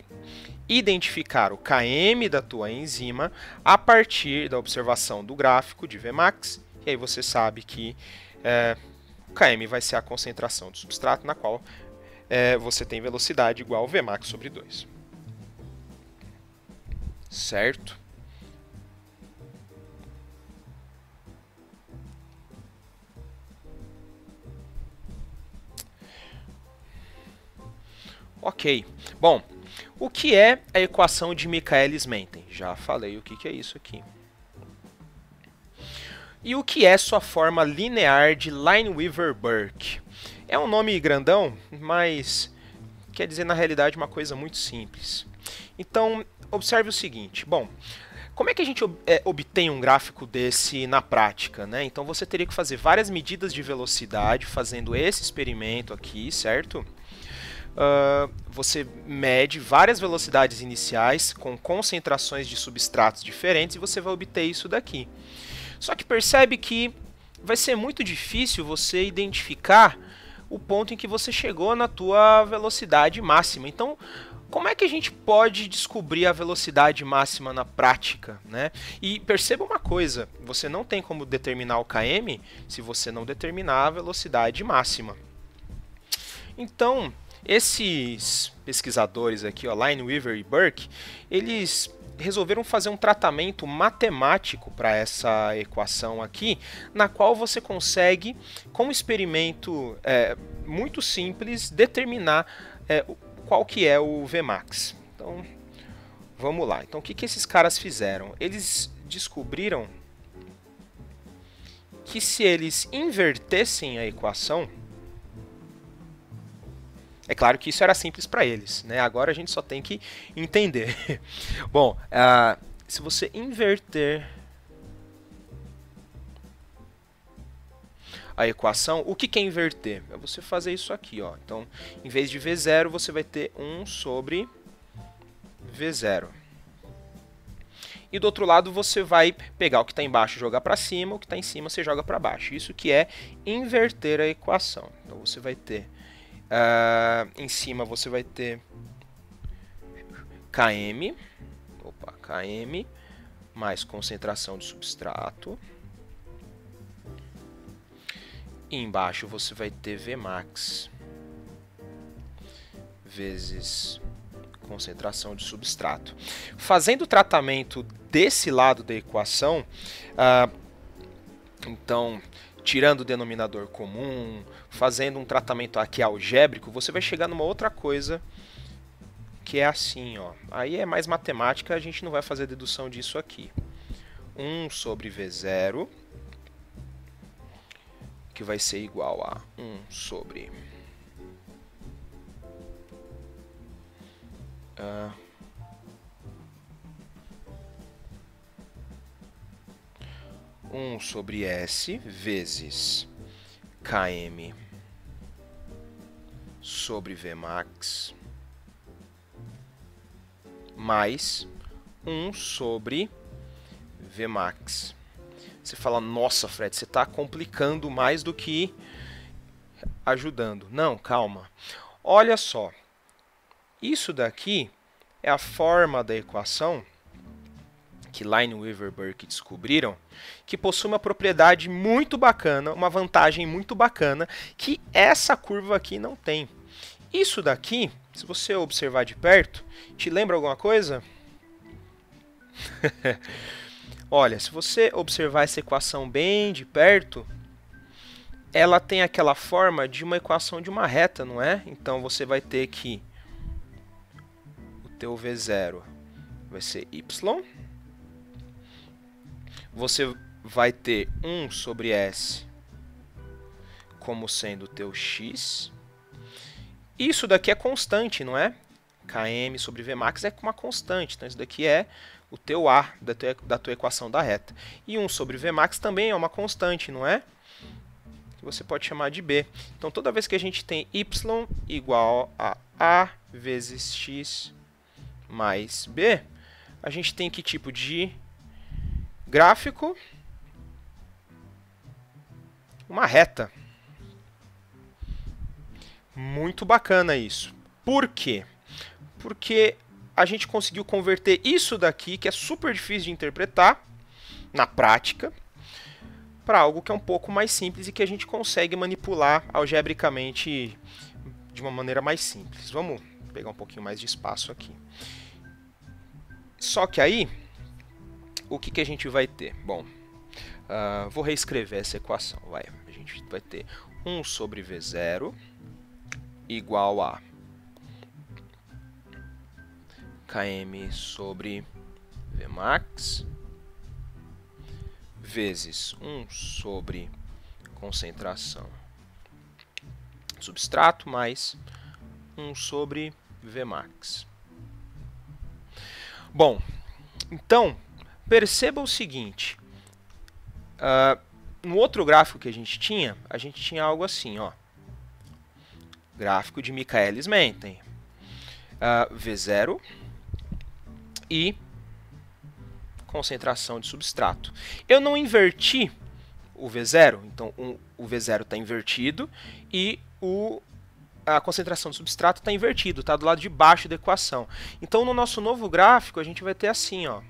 identificar o Km da tua enzima a partir da observação do gráfico de Vmax, e aí você sabe que o Km vai ser a concentração do substrato na qual você tem velocidade igual a Vmax sobre 2. Certo? Ok. Bom, o que é a equação de Michaelis-Menten? Já falei o que é isso aqui. E o que é sua forma linear de Lineweaver-Burke? É um nome grandão, mas quer dizer na realidade uma coisa muito simples. Então, observe o seguinte. Bom, como é que a gente obtém um gráfico desse na prática, né? Então você teria que fazer várias medidas de velocidade fazendo esse experimento aqui, certo? Você mede várias velocidades iniciais com concentrações de substratos diferentes e você vai obter isso daqui. Só que percebe que vai ser muito difícil você identificar o ponto em que você chegou na tua velocidade máxima. Então, como é que a gente pode descobrir a velocidade máxima na prática, né? E perceba uma coisa, você não tem como determinar o Km se você não determinar a velocidade máxima. Então, esses pesquisadores aqui, ó, Lineweaver e Burke, eles resolveram fazer um tratamento matemático para essa equação aqui, na qual você consegue, com um experimento muito simples, determinar qual que é o Vmax. Então, vamos lá. Então, o que esses caras fizeram? Eles descobriram que se eles invertessem a equação, é claro que isso era simples para eles, né? Agora a gente só tem que entender. Bom, se você inverter a equação, o que é inverter? É você fazer isso aqui, ó. Então, em vez de V0, você vai ter 1 sobre V0. E do outro lado você vai pegar o que está embaixo e jogar para cima, o que está em cima você joga para baixo. Isso que é inverter a equação. Então você vai ter Em cima você vai ter Km, Km mais concentração de substrato. E embaixo você vai ter Vmax vezes concentração de substrato. Fazendo o tratamento desse lado da equação, então, tirando o denominador comum, fazendo um tratamento aqui algébrico, você vai chegar numa outra coisa que é assim, ó. Aí é mais matemática, a gente não vai fazer dedução disso aqui. 1 sobre V0, que vai ser igual a 1 sobre 1 sobre S vezes Km sobre Vmax mais 1 sobre Vmax. Você fala, nossa, Fred, você está complicando mais do que ajudando. Não, calma. Olha só. Isso daqui é a forma da equação que Lineweaver e Burke descobriram, que possui uma propriedade muito bacana, uma vantagem muito bacana, que essa curva aqui não tem. Isso daqui, se você observar de perto, te lembra alguma coisa? Olha, se você observar essa equação bem de perto, ela tem aquela forma de uma equação de uma reta, não é? Então você vai ter que o teu V0 vai ser Y. Você vai ter 1 sobre S como sendo o teu X. Isso daqui é constante, não é? Km sobre Vmax é uma constante. Então isso daqui é o teu A da tua equação da reta. E 1 sobre Vmax também é uma constante, não é? Que você pode chamar de B. Então toda vez que a gente tem Y igual a A vezes X mais B, a gente tem que tipo de gráfico? Uma reta. Muito bacana isso. Por quê? Porque a gente conseguiu converter isso daqui, que é super difícil de interpretar na prática, para algo que é um pouco mais simples e que a gente consegue manipular algebricamente de uma maneira mais simples. Vamos pegar um pouquinho mais de espaço aqui. Só que aí, o que a gente vai ter? Bom, vou reescrever essa equação. A gente vai ter 1 sobre V0 igual a Km sobre Vmax vezes 1 sobre concentração substrato mais 1 sobre Vmax. Bom, então, perceba o seguinte. No outro gráfico que a gente tinha algo assim, ó. Gráfico de Michaelis-Menten. V0 e concentração de substrato. Eu não inverti o V0, então o V0 está invertido e a concentração de substrato está invertido, está do lado de baixo da equação. Então no nosso novo gráfico a gente vai ter assim, ó.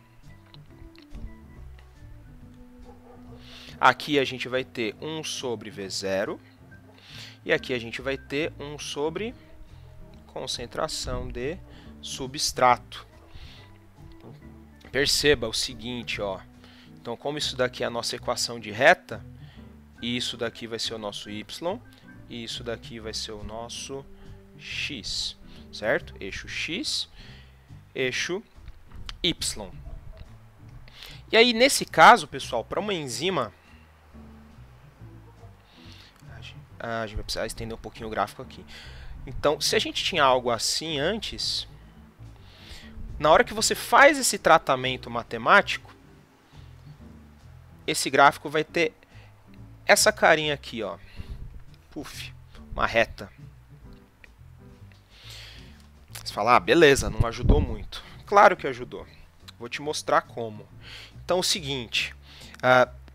Aqui a gente vai ter 1 sobre V0 e aqui a gente vai ter 1 sobre concentração de substrato. Perceba o seguinte, ó. Então, como isso daqui é a nossa equação de reta, isso daqui vai ser o nosso y e isso daqui vai ser o nosso x, certo? Eixo x, eixo y. E aí, nesse caso, pessoal, para uma enzima, a gente vai precisar estender um pouquinho o gráfico aqui. Então, se a gente tinha algo assim antes, na hora que você faz esse tratamento matemático, esse gráfico vai ter essa carinha aqui, ó. Puf, uma reta. Você fala, beleza, não ajudou muito. Claro que ajudou. Vou te mostrar como. Então, é o seguinte,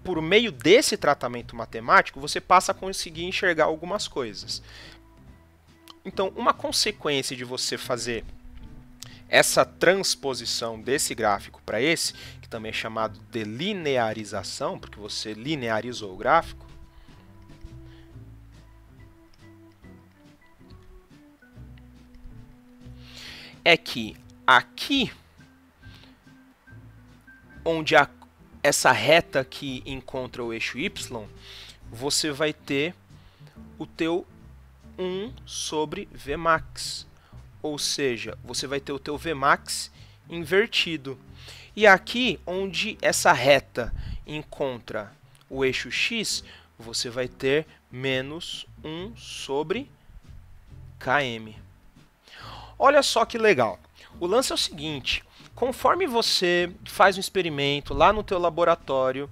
por meio desse tratamento matemático, você passa a conseguir enxergar algumas coisas. Então, uma consequência de você fazer essa transposição desse gráfico para esse, que também é chamado de linearização, porque você linearizou o gráfico, é que aqui, onde essa reta aqui encontra o eixo y, você vai ter o teu 1 sobre Vmax. Ou seja, você vai ter o teu Vmax invertido. E aqui, onde essa reta encontra o eixo x, você vai ter menos 1 sobre km. Olha só que legal. O lance é o seguinte, conforme você faz um experimento lá no teu laboratório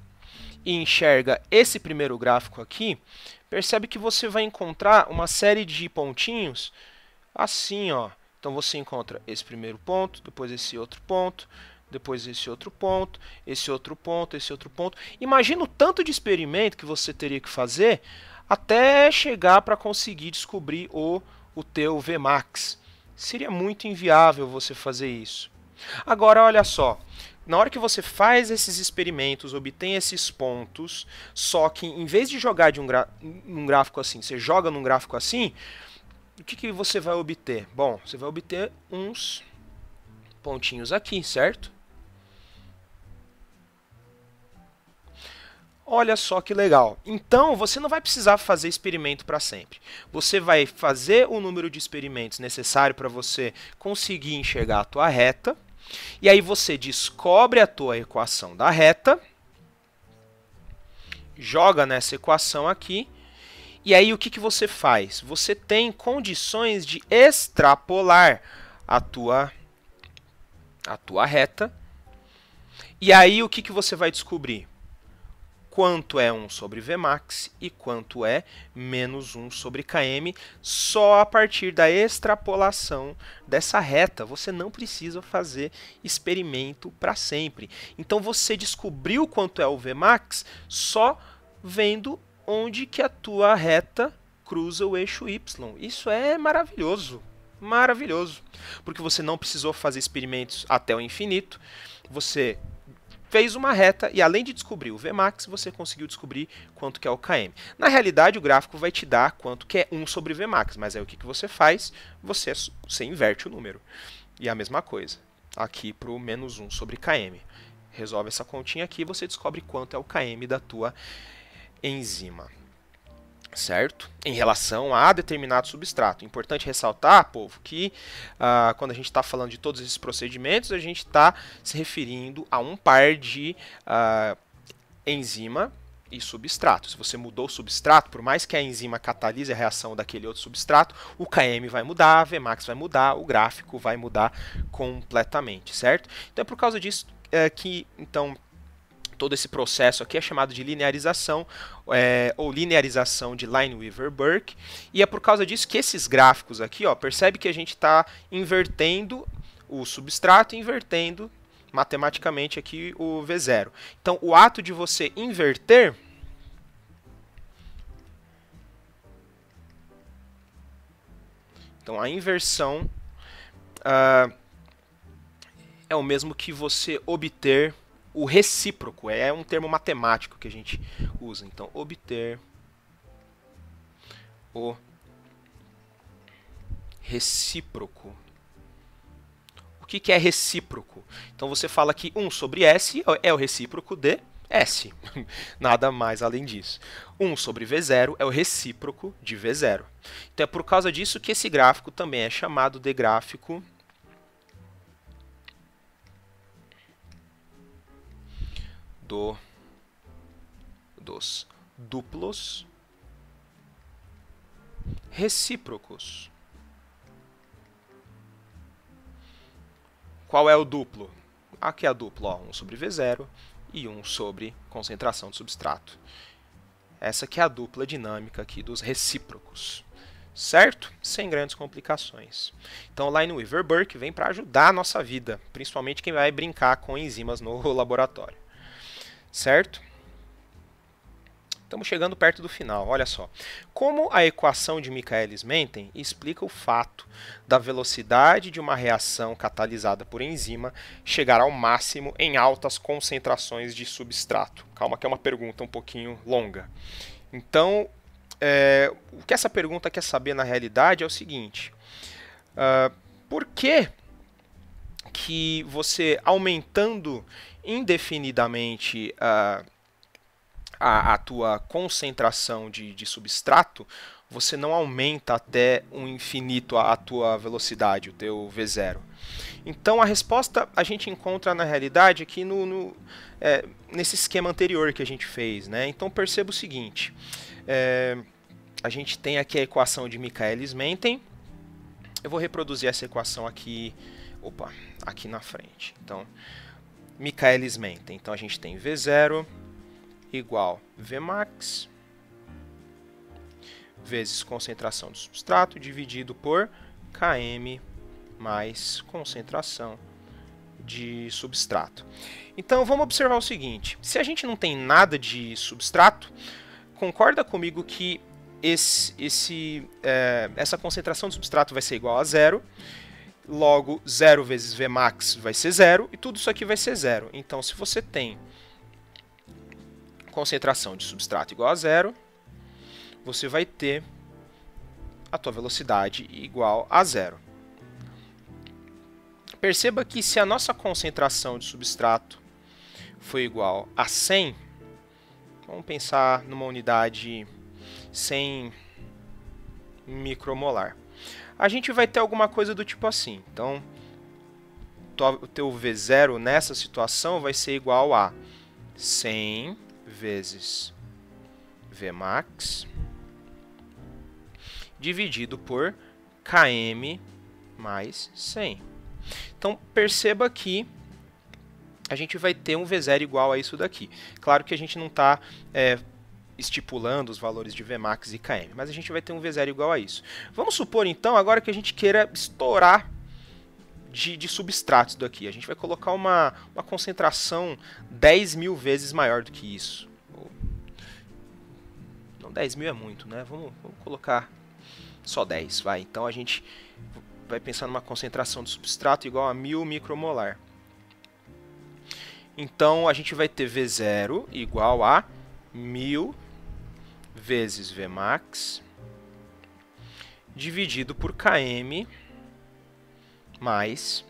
e enxerga esse primeiro gráfico aqui, percebe que você vai encontrar uma série de pontinhos assim, ó. Então você encontra esse primeiro ponto, depois esse outro ponto, depois esse outro ponto, esse outro ponto, esse outro ponto. Imagina o tanto de experimento que você teria que fazer até chegar para conseguir descobrir o teu Vmax. Seria muito inviável você fazer isso. Agora, olha só, na hora que você faz esses experimentos, obtém esses pontos, só que em vez de jogar de um gráfico assim, você joga num gráfico assim, o que você vai obter? Bom, você vai obter uns pontinhos aqui, certo? Olha só que legal. Então, você não vai precisar fazer experimento para sempre. Você vai fazer o número de experimentos necessário para você conseguir enxergar a tua reta. E aí você descobre a tua equação da reta, joga nessa equação aqui. E aí o que você faz? Você tem condições de extrapolar a tua reta. E aí o que você vai descobrir? Quanto é 1 sobre Vmax e quanto é menos 1 sobre km, só a partir da extrapolação dessa reta. Você não precisa fazer experimento para sempre. Então você descobriu quanto é o Vmax só vendo onde que a tua reta cruza o eixo y. Isso é maravilhoso, maravilhoso, porque você não precisou fazer experimentos até o infinito, você fez uma reta e além de descobrir o Vmax, você conseguiu descobrir quanto que é o km. Na realidade, o gráfico vai te dar quanto que é 1 sobre Vmax, mas aí o que você faz? Você inverte o número. E a mesma coisa, aqui para o menos 1 sobre km. Resolve essa continha aqui e você descobre quanto é o km da tua enzima. Certo? Em relação a determinado substrato. Importante ressaltar, povo, que quando a gente está falando de todos esses procedimentos, a gente está se referindo a um par de enzima e substrato. Se você mudou o substrato, por mais que a enzima catalise a reação daquele outro substrato, o km vai mudar, a Vmax vai mudar, o gráfico vai mudar completamente, certo? Então é por causa disso que então todo esse processo aqui é chamado de linearização ou linearização de Lineweaver-Burke, e é por causa disso que esses gráficos aqui, ó, percebe que a gente está invertendo o substrato e invertendo matematicamente aqui o V0. Então, o ato de você inverter então a inversão é o mesmo que você obter o recíproco, é um termo matemático que a gente usa. Então, obter o recíproco. O que é recíproco? Então, você fala que 1 sobre S é o recíproco de S. Nada mais além disso. 1 sobre V0 é o recíproco de V0. Então, é por causa disso que esse gráfico também é chamado de gráfico dos duplos recíprocos. Qual é o duplo? Aqui é a dupla, ó, 1 sobre V0 e 1 sobre concentração de substrato. Essa aqui é a dupla dinâmica aqui dos recíprocos. Certo? Sem grandes complicações. Então, o Lineweaver-Burke vem para ajudar a nossa vida, principalmente quem vai brincar com enzimas no laboratório. Certo? Estamos chegando perto do final, olha só. Como a equação de Michaelis-Menten explica o fato da velocidade de uma reação catalisada por enzima chegar ao máximo em altas concentrações de substrato? Calma que é uma pergunta um pouquinho longa. Então, o que essa pergunta quer saber na realidade é o seguinte. Por que você, aumentando indefinidamente a tua concentração de substrato, você não aumenta até o infinito a tua velocidade, o teu V0. Então a resposta a gente encontra na realidade aqui nesse esquema anterior que a gente fez, né? Então perceba o seguinte, a gente tem aqui a equação de Michaelis-Menten. Eu vou reproduzir essa equação aqui, aqui na frente. Então, Michaelis-Menten. Então a gente tem V0 igual Vmax vezes concentração do substrato dividido por Km mais concentração de substrato. Então vamos observar o seguinte, se a gente não tem nada de substrato, concorda comigo que essa concentração de substrato vai ser igual a zero, logo 0 vezes Vmax vai ser zero e tudo isso aqui vai ser zero. Então se você tem concentração de substrato igual a zero, você vai ter a tua velocidade igual a zero. Perceba que se a nossa concentração de substrato foi igual a 100, vamos pensar numa unidade 100 micromolar. A gente vai ter alguma coisa do tipo assim. Então, o teu V0 nessa situação vai ser igual a 100 vezes Vmax dividido por Km mais 100. Então, perceba que a gente vai ter um V0 igual a isso daqui. Claro que a gente não está estipulando os valores de Vmax e Km, mas a gente vai ter um V0 igual a isso. Vamos supor, então, agora que a gente queira estourar de substratos daqui. A gente vai colocar uma concentração 10.000 vezes maior do que isso. Não, 10.000 é muito, né? Vamos colocar só 10, vai. Então a gente vai pensar numa concentração de substrato igual a 1000 micromolar. Então a gente vai ter V0 igual a 1000 vezes Vmax dividido por Km mais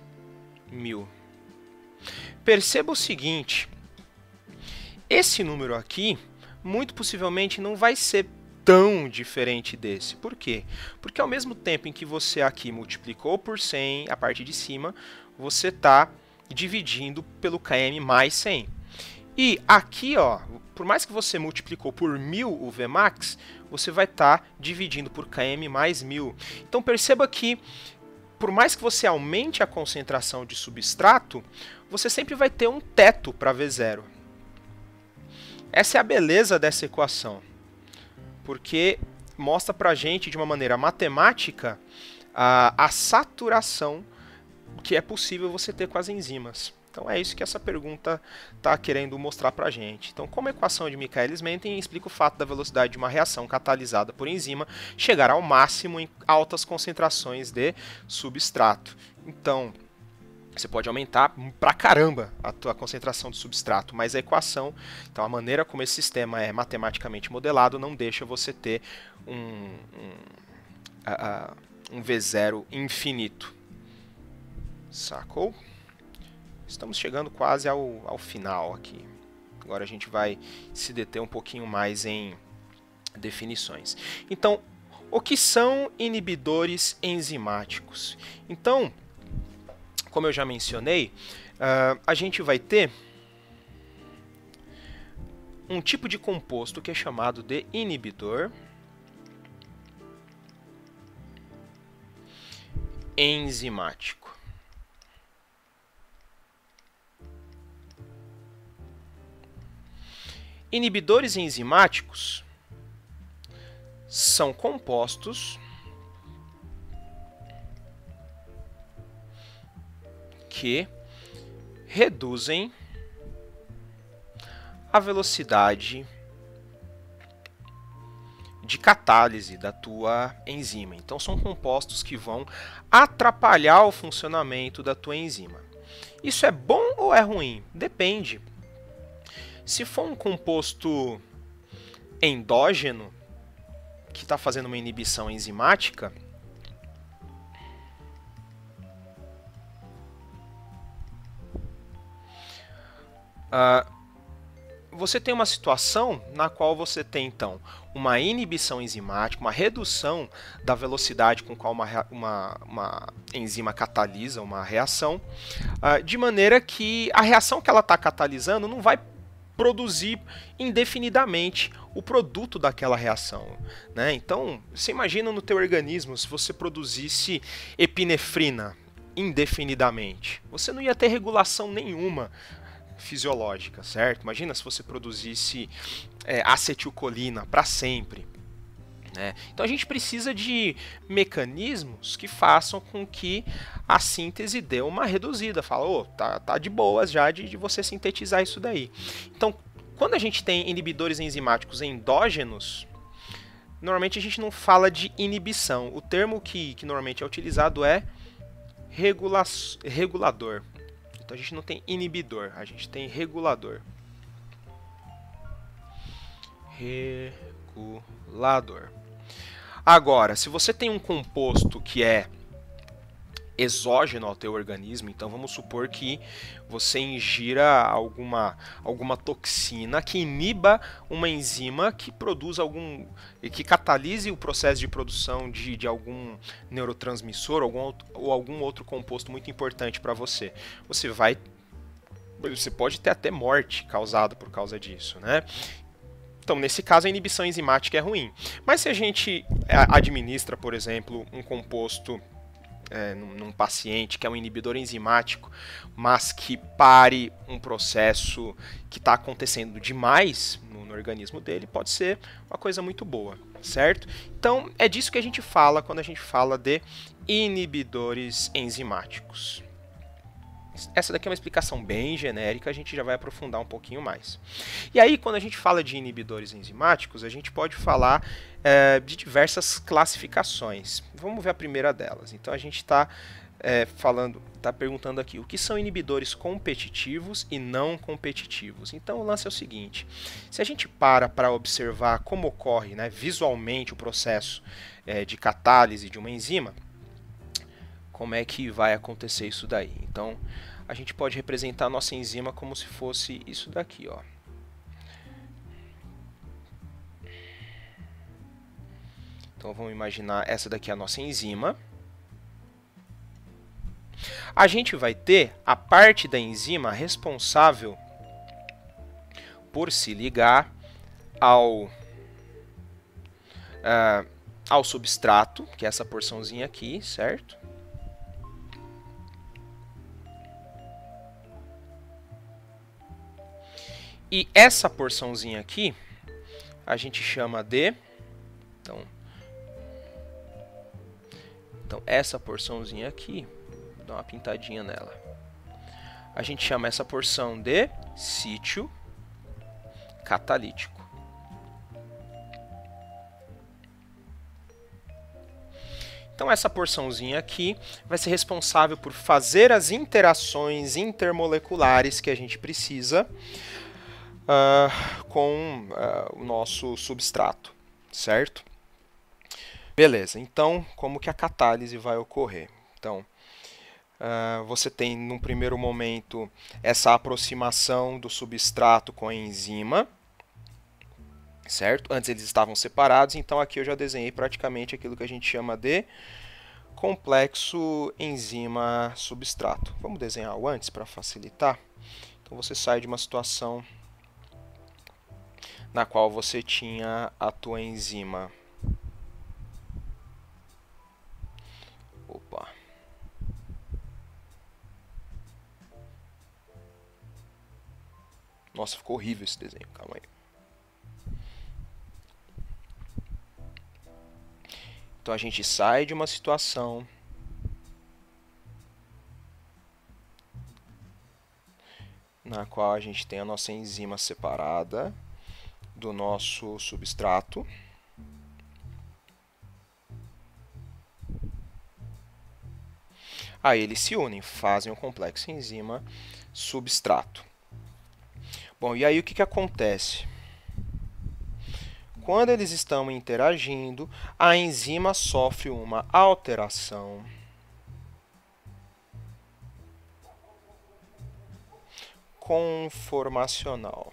1000. Perceba o seguinte, esse número aqui muito possivelmente não vai ser tão diferente desse. Por quê? Porque ao mesmo tempo em que você aqui multiplicou por 100 a parte de cima, você está dividindo pelo Km mais 100. E aqui, ó, por mais que você multiplicou por 1000 o Vmax, você vai estar dividindo por Km mais 1000. Então perceba que por mais que você aumente a concentração de substrato, você sempre vai ter um teto para V0. Essa é a beleza dessa equação, porque mostra para a gente de uma maneira matemática a saturação que é possível você ter com as enzimas. Então é isso que essa pergunta está querendo mostrar para a gente. Então, como a equação de Michaelis-Menten explica o fato da velocidade de uma reação catalisada por enzima chegar ao máximo em altas concentrações de substrato. Então, você pode aumentar pra caramba a tua concentração de substrato, mas a equação, então a maneira como esse sistema é matematicamente modelado, não deixa você ter um V0 infinito. Sacou? Estamos chegando quase ao final aqui. Agora a gente vai se deter um pouquinho mais em definições. Então, o que são inibidores enzimáticos? Então, como eu já mencionei, a gente vai ter um tipo de composto que é chamado de inibidor enzimático. Inibidores enzimáticos são compostos que reduzem a velocidade de catálise da tua enzima. Então são compostos que vão atrapalhar o funcionamento da tua enzima. Isso é bom ou é ruim? Depende. Se for um composto endógeno que está fazendo uma inibição enzimática, você tem uma situação na qual você tem, então, uma inibição enzimática, uma redução da velocidade com qual uma enzima catalisa uma reação, de maneira que a reação que ela está catalisando não vai produzir indefinidamente o produto daquela reação, né? Então, você imagina no teu organismo, se você produzisse epinefrina indefinidamente, você não ia ter regulação nenhuma fisiológica, certo? Imagina se você produzisse acetilcolina para sempre, né? Então a gente precisa de mecanismos que façam com que a síntese dê uma reduzida. Fala, oh, tá de boas já de você sintetizar isso daí. Então, quando a gente tem inibidores enzimáticos endógenos, normalmente a gente não fala de inibição. O termo que normalmente é utilizado é regulador. Então a gente não tem inibidor, a gente tem regulador. Regulador. Agora, se você tem um composto que é exógeno ao teu organismo, então vamos supor que você ingira alguma toxina que iniba uma enzima que produz que catalise o processo de produção de algum neurotransmissor ou algum outro composto muito importante para você. Você pode ter até morte causada por causa disso, né? Então, nesse caso, a inibição enzimática é ruim. Mas se a gente administra, por exemplo, um composto num paciente que é um inibidor enzimático, mas que pare um processo que está acontecendo demais no organismo dele, pode ser uma coisa muito boa, certo? Então, é disso que a gente fala quando a gente fala de inibidores enzimáticos. Essa daqui é uma explicação bem genérica, a gente já vai aprofundar um pouquinho mais. E aí, quando a gente fala de inibidores enzimáticos, a gente pode falar de diversas classificações. Vamos ver a primeira delas. Então, a gente está perguntando aqui, o que são inibidores competitivos e não competitivos? Então, o lance é o seguinte, se a gente para observar como ocorre, né, visualmente o processo de catálise de uma enzima, como é que vai acontecer isso daí? Então, a gente pode representar a nossa enzima como se fosse isso daqui, ó. Então, vamos imaginar essa daqui é a nossa enzima. A gente vai ter a parte da enzima responsável por se ligar ao substrato, que é essa porçãozinha aqui, certo? E essa porçãozinha aqui, a gente chama de... Então essa porçãozinha aqui, vou dar uma pintadinha nela. A gente chama essa porção de sítio catalítico. Então essa porçãozinha aqui vai ser responsável por fazer as interações intermoleculares que a gente precisa com o nosso substrato, certo? Beleza, então como que a catálise vai ocorrer? Então, você tem num primeiro momento essa aproximação do substrato com a enzima, certo? Antes eles estavam separados, então aqui eu já desenhei praticamente aquilo que a gente chama de complexo enzima-substrato. Vamos desenhar o antes para facilitar? Então você sai de uma situação na qual você tinha a tua enzima. Opa. Nossa, ficou horrível esse desenho, calma aí. Então a gente sai de uma situação na qual a gente tem a nossa enzima separada do nosso substrato, Aí eles se unem, fazem o complexo enzima-substrato. Bom, e aí o que acontece? Quando eles estão interagindo, a enzima sofre uma alteração conformacional.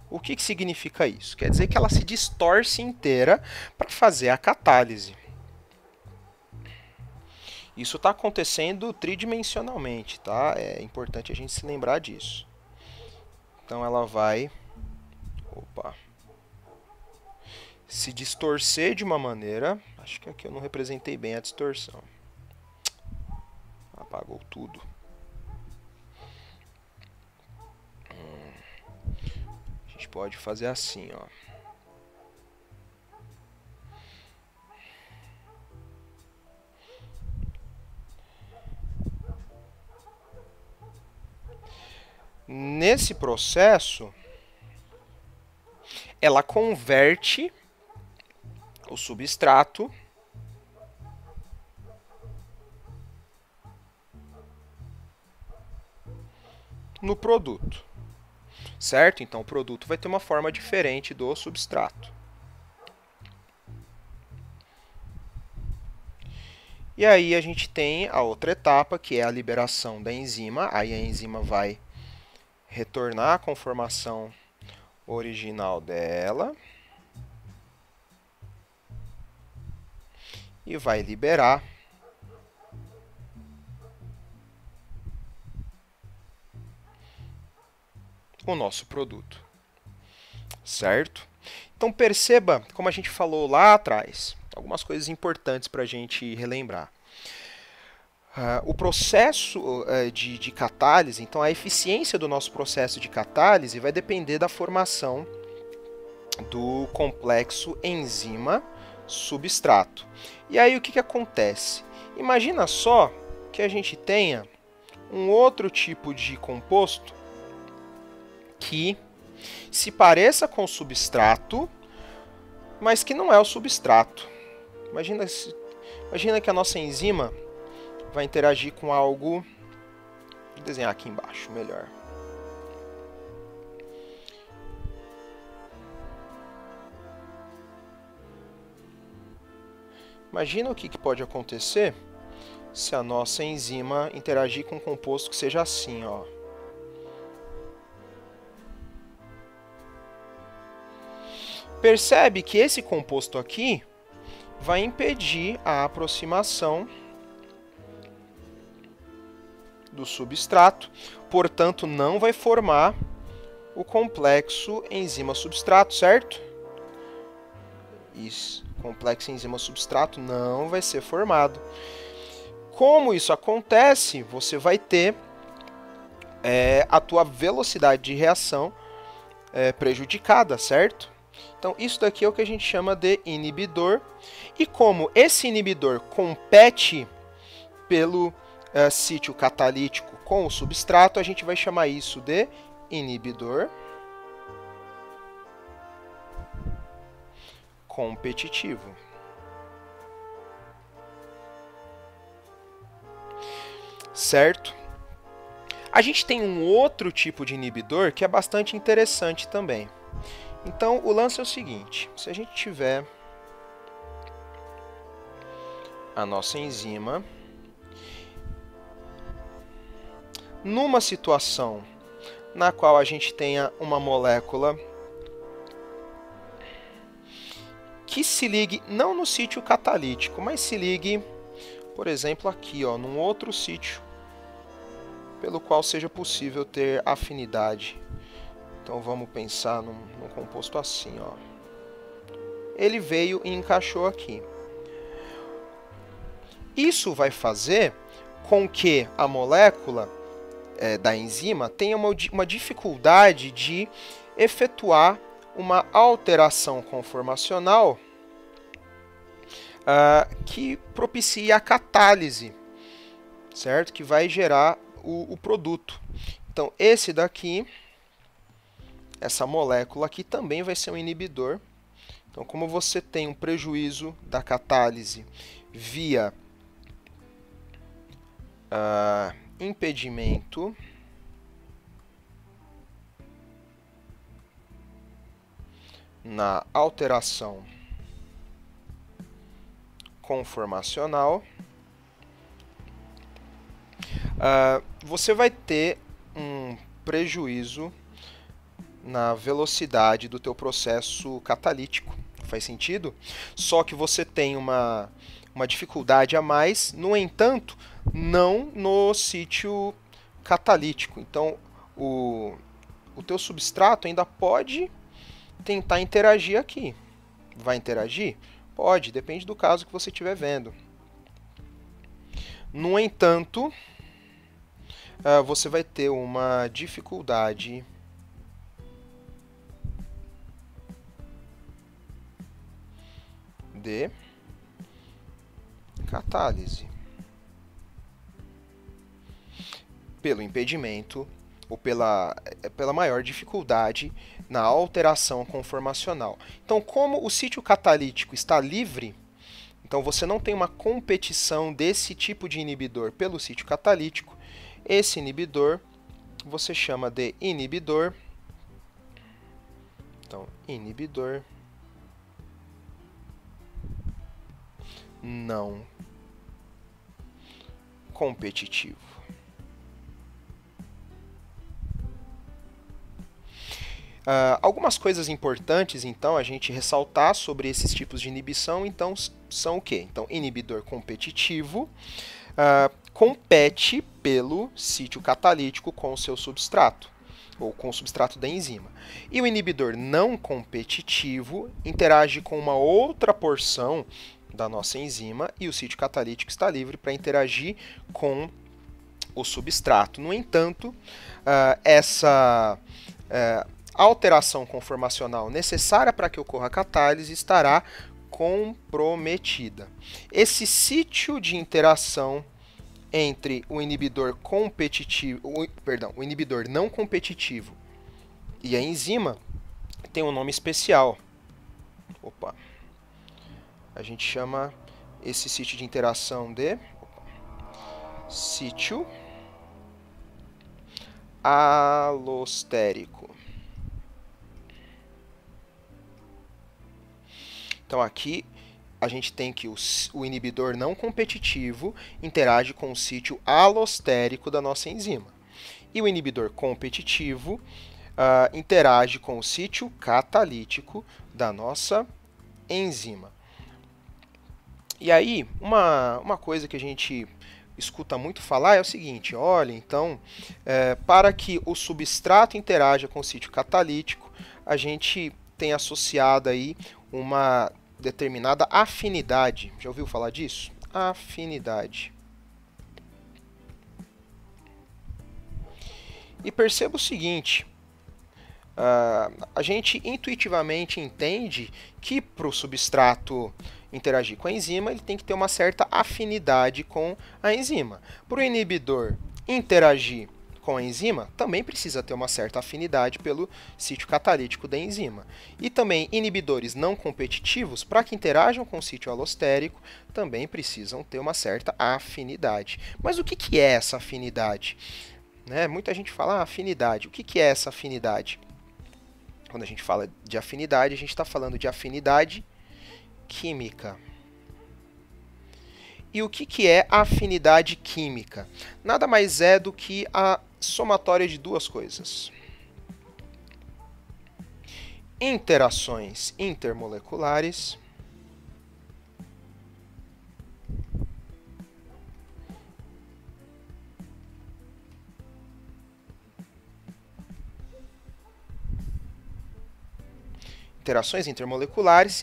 O que significa isso? Quer dizer que ela se distorce inteira para fazer a catálise. Isso está acontecendo tridimensionalmente, tá? É importante a gente se lembrar disso. Então ela vai se distorcer de uma maneira. Acho que aqui eu não representei bem a distorção. Apagou tudo. A gente pode fazer assim, ó. Nesse processo, ela converte o substrato no produto, certo? Então, o produto vai ter uma forma diferente do substrato. E aí a gente tem a outra etapa, que é a liberação da enzima. Aí a enzima vai retornar à conformação original dela e vai liberar o nosso produto, certo? Então perceba, como a gente falou lá atrás, algumas coisas importantes para a gente relembrar. O processo de catálise, então a eficiência do nosso processo de catálise vai depender da formação do complexo enzima-substrato. E aí o que acontece? Imagina só que a gente tenha um outro tipo de composto que se pareça com o substrato, mas que não é o substrato. Imagina que a nossa enzima vai interagir com algo... Vou desenhar aqui embaixo, melhor. Imagina o que pode acontecer se a nossa enzima interagir com um composto que seja assim, ó. Percebe que esse composto aqui vai impedir a aproximação do substrato, portanto, não vai formar o complexo enzima-substrato, certo? Isso, complexo enzima-substrato não vai ser formado. Como isso acontece, você vai ter a tua velocidade de reação prejudicada, certo? Então, isso daqui é o que a gente chama de inibidor. E como esse inibidor compete pelo sítio catalítico com o substrato, a gente vai chamar isso de inibidor competitivo. Certo? A gente tem um outro tipo de inibidor que é bastante interessante também. Então, o lance é o seguinte, se a gente tiver a nossa enzima numa situação na qual a gente tenha uma molécula que se ligue não no sítio catalítico, mas se ligue, por exemplo, aqui, ó, num outro sítio pelo qual seja possível ter afinidade. Então vamos pensar num composto assim, ó. Ele veio e encaixou aqui. Isso vai fazer com que a molécula da enzima tenha uma dificuldade de efetuar uma alteração conformacional que propicia a catálise, certo? Que vai gerar o produto. Então esse daqui, essa molécula aqui também vai ser um inibidor. Então, como você tem um prejuízo da catálise via impedimento na alteração conformacional, você vai ter um prejuízo na velocidade do teu processo catalítico. Faz sentido? Só que você tem uma dificuldade a mais, no entanto, não no sítio catalítico. Então, o teu substrato ainda pode tentar interagir aqui. Vai interagir? Pode, depende do caso que você estiver vendo. No entanto, você vai ter uma dificuldade de catálise pelo impedimento ou pela maior dificuldade na alteração conformacional. Então, como o sítio catalítico está livre, então você não tem uma competição desse tipo de inibidor pelo sítio catalítico, esse inibidor você chama de inibidor. Então, inibidor não competitivo. Algumas coisas importantes, então, a gente ressaltar sobre esses tipos de inibição, então, são o quê? Então, inibidor competitivo compete pelo sítio catalítico com o seu substrato, ou com o substrato da enzima. E o inibidor não competitivo interage com uma outra porção da nossa enzima e o sítio catalítico está livre para interagir com o substrato. No entanto, essa alteração conformacional necessária para que ocorra a catálise estará comprometida. Esse sítio de interação entre o inibidor competitivo, o inibidor não competitivo e a enzima tem um nome especial. A gente chama esse sítio de interação de sítio alostérico. Então aqui a gente tem que o inibidor não competitivo interage com o sítio alostérico da nossa enzima. E o inibidor competitivo interage com o sítio catalítico da nossa enzima. E aí, uma coisa que a gente escuta muito falar é o seguinte: olha, então, para que o substrato interaja com o sítio catalítico, a gente tem associado aí uma determinada afinidade. Já ouviu falar disso? Afinidade. E perceba o seguinte: a gente intuitivamente entende que para o substrato interagir com a enzima, ele tem que ter uma certa afinidade com a enzima. Para o inibidor interagir com a enzima, também precisa ter uma certa afinidade pelo sítio catalítico da enzima. E também inibidores não competitivos, para que interajam com o sítio alostérico, também precisam ter uma certa afinidade. Mas o que é essa afinidade? Muita gente fala afinidade. O que é essa afinidade? Quando a gente fala de afinidade, a gente está falando de afinidade química. E o que é a afinidade química? Nada mais é do que a somatória de duas coisas: interações intermoleculares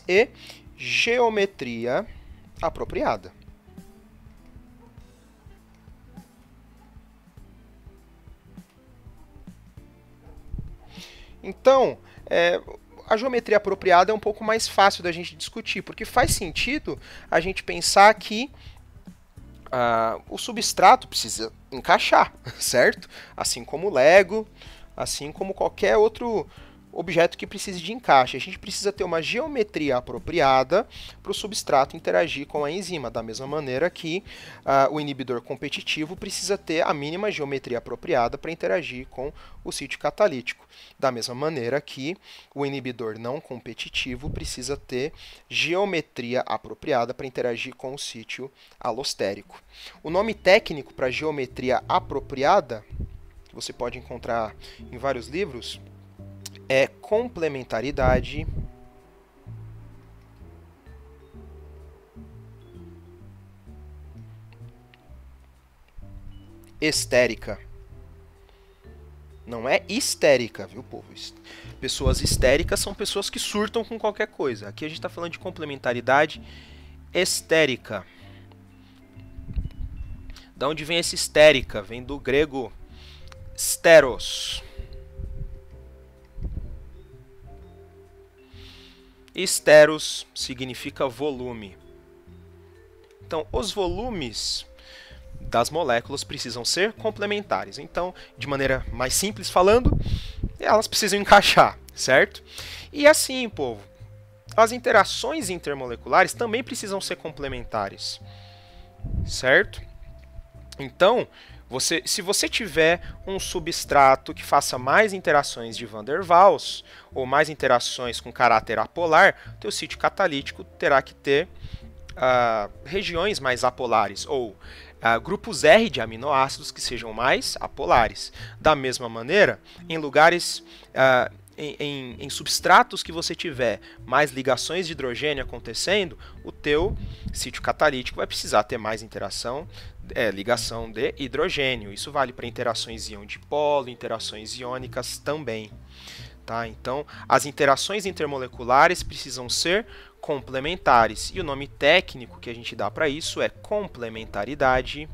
e geometria apropriada. Então, a geometria apropriada é um pouco mais fácil da gente discutir, porque faz sentido a gente pensar que o substrato precisa encaixar, certo? Assim como o Lego, assim como qualquer outro objeto que precise de encaixe. A gente precisa ter uma geometria apropriada para o substrato interagir com a enzima, da mesma maneira que o inibidor competitivo precisa ter a mínima geometria apropriada para interagir com o sítio catalítico. Da mesma maneira que o inibidor não competitivo precisa ter geometria apropriada para interagir com o sítio alostérico. O nome técnico para geometria apropriada, que você pode encontrar em vários livros, é complementaridade estérica. Não é histérica, viu, povo? Pessoas histéricas são pessoas que surtam com qualquer coisa. Aqui a gente está falando de complementaridade estérica. Da onde vem esse histérica? Vem do grego steros. Steros significa volume. Então, os volumes das moléculas precisam ser complementares. Então, de maneira mais simples falando, elas precisam encaixar, certo? E assim, povo, as interações intermoleculares também precisam ser complementares, certo? Então, se você tiver um substrato que faça mais interações de Van der Waals, ou mais interações com caráter apolar, o teu sítio catalítico terá que ter regiões mais apolares, ou grupos R de aminoácidos que sejam mais apolares. Da mesma maneira, em lugares, em substratos que você tiver mais ligações de hidrogênio acontecendo, o teu sítio catalítico vai precisar ter mais ligação de hidrogênio. Isso vale para interações íon-dipolo, interações iônicas também. Tá? Então, as interações intermoleculares precisam ser complementares. E o nome técnico que a gente dá para isso é complementaridade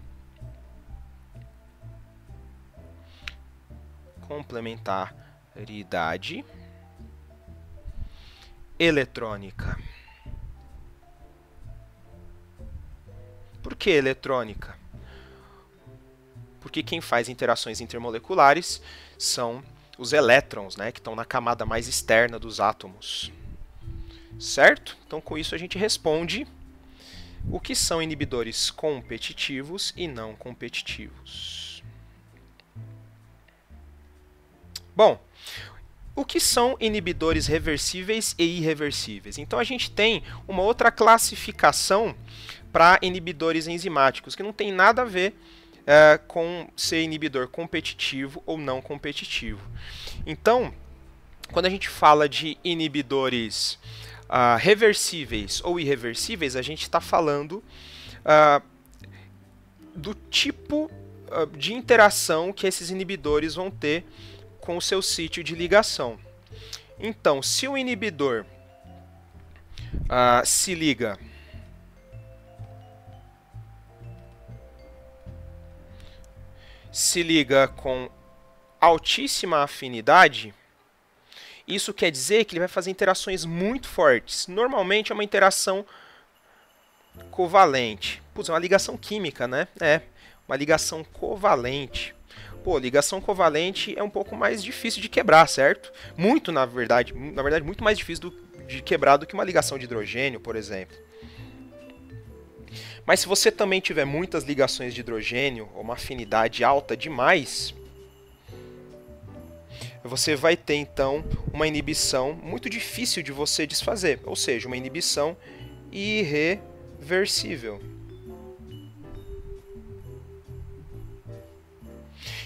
eletrônica. Por que eletrônica? Porque quem faz interações intermoleculares são os elétrons, né, que estão na camada mais externa dos átomos. Certo? Então, com isso, a gente responde o que são inibidores competitivos e não competitivos. Bom, o que são inibidores reversíveis e irreversíveis? Então, a gente tem uma outra classificação para inibidores enzimáticos, que não tem nada a ver com ser inibidor competitivo ou não competitivo. Então, quando a gente fala de inibidores reversíveis ou irreversíveis, a gente está falando do tipo de interação que esses inibidores vão ter com o seu sítio de ligação. Então, se o inibidor se liga com altíssima afinidade, isso quer dizer que ele vai fazer interações muito fortes. Normalmente é uma interação covalente. Putz, é uma ligação química, né? É, uma ligação covalente. Pô, ligação covalente é um pouco mais difícil de quebrar, certo? Muito, na verdade, muito mais difícil de quebrar do que uma ligação de hidrogênio, por exemplo. Mas se você também tiver muitas ligações de hidrogênio, ou uma afinidade alta demais, você vai ter, então, uma inibição muito difícil de você desfazer, ou seja, uma inibição irreversível.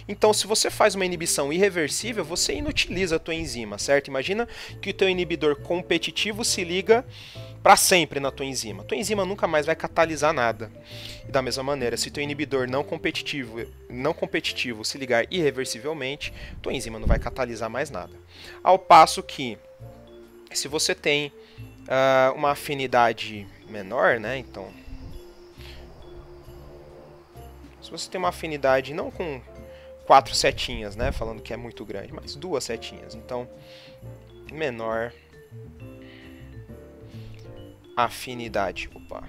Então, se você faz uma inibição irreversível, você inutiliza a tua enzima, certo? Imagina que o teu inibidor competitivo se liga para sempre na tua enzima. A tua enzima nunca mais vai catalisar nada. E da mesma maneira, se teu inibidor não competitivo se ligar irreversivelmente, tua enzima não vai catalisar mais nada. Ao passo que, se você tem uma afinidade menor, né? Então, se você tem uma afinidade não com 4 setinhas, né, falando que é muito grande, mas 2 setinhas. Então, menor afinidade. Opa.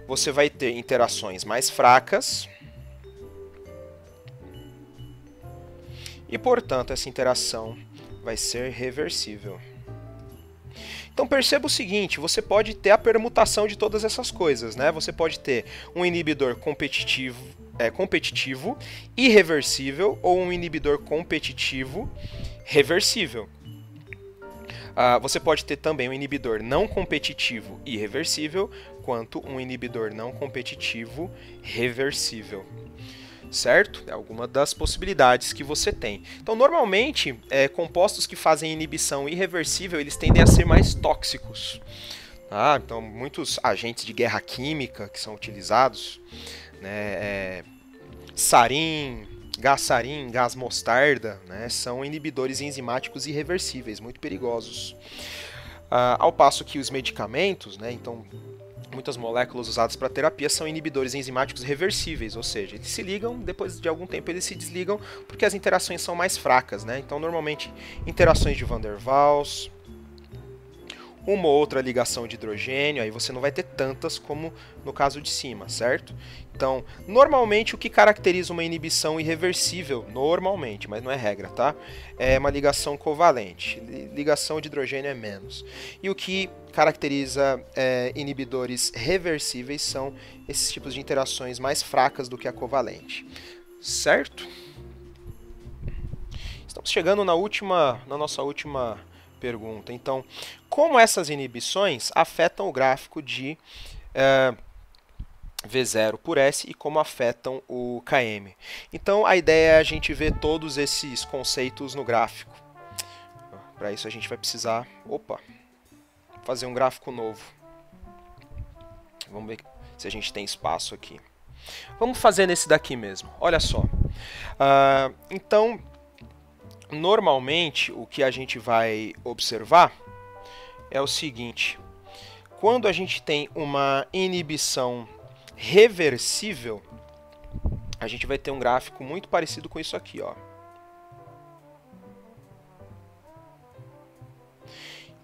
Você vai ter interações mais fracas e, portanto, essa interação vai ser reversível. Então perceba o seguinte, você pode ter a permutação de todas essas coisas, né? Você pode ter um inibidor competitivo irreversível ou um inibidor competitivo reversível. Você pode ter também um inibidor não competitivo irreversível, quanto um inibidor não competitivo reversível. Certo? É alguma das possibilidades que você tem. Então, normalmente, compostos que fazem inibição irreversível, eles tendem a ser mais tóxicos. Então, muitos agentes de guerra química que são utilizados, né, sarin, gás mostarda, né, são inibidores enzimáticos irreversíveis, muito perigosos. Ao passo que os medicamentos, né, então, muitas moléculas usadas para terapia são inibidores enzimáticos reversíveis, ou seja, eles se ligam, depois de algum tempo eles se desligam porque as interações são mais fracas, né? Então, normalmente, interações de Van der Waals, uma ou outra ligação de hidrogênio, aí você não vai ter tantas como no caso de cima, certo? Então, normalmente o que caracteriza uma inibição irreversível, normalmente, mas não é regra, tá? É uma ligação covalente, ligação de hidrogênio é menos. E o que caracteriza inibidores reversíveis são esses tipos de interações mais fracas do que a covalente, certo? Estamos chegando na nossa última pergunta. Então, como essas inibições afetam o gráfico de V0 por S e como afetam o Km? Então, a ideia é a gente ver todos esses conceitos no gráfico. Para isso, a gente vai precisar fazer um gráfico novo. Vamos ver se a gente tem espaço aqui. Vamos fazer nesse daqui mesmo. Olha só. Então, normalmente, o que a gente vai observar é o seguinte. Quando a gente tem uma inibição reversível, a gente vai ter um gráfico muito parecido com isso aqui, ó.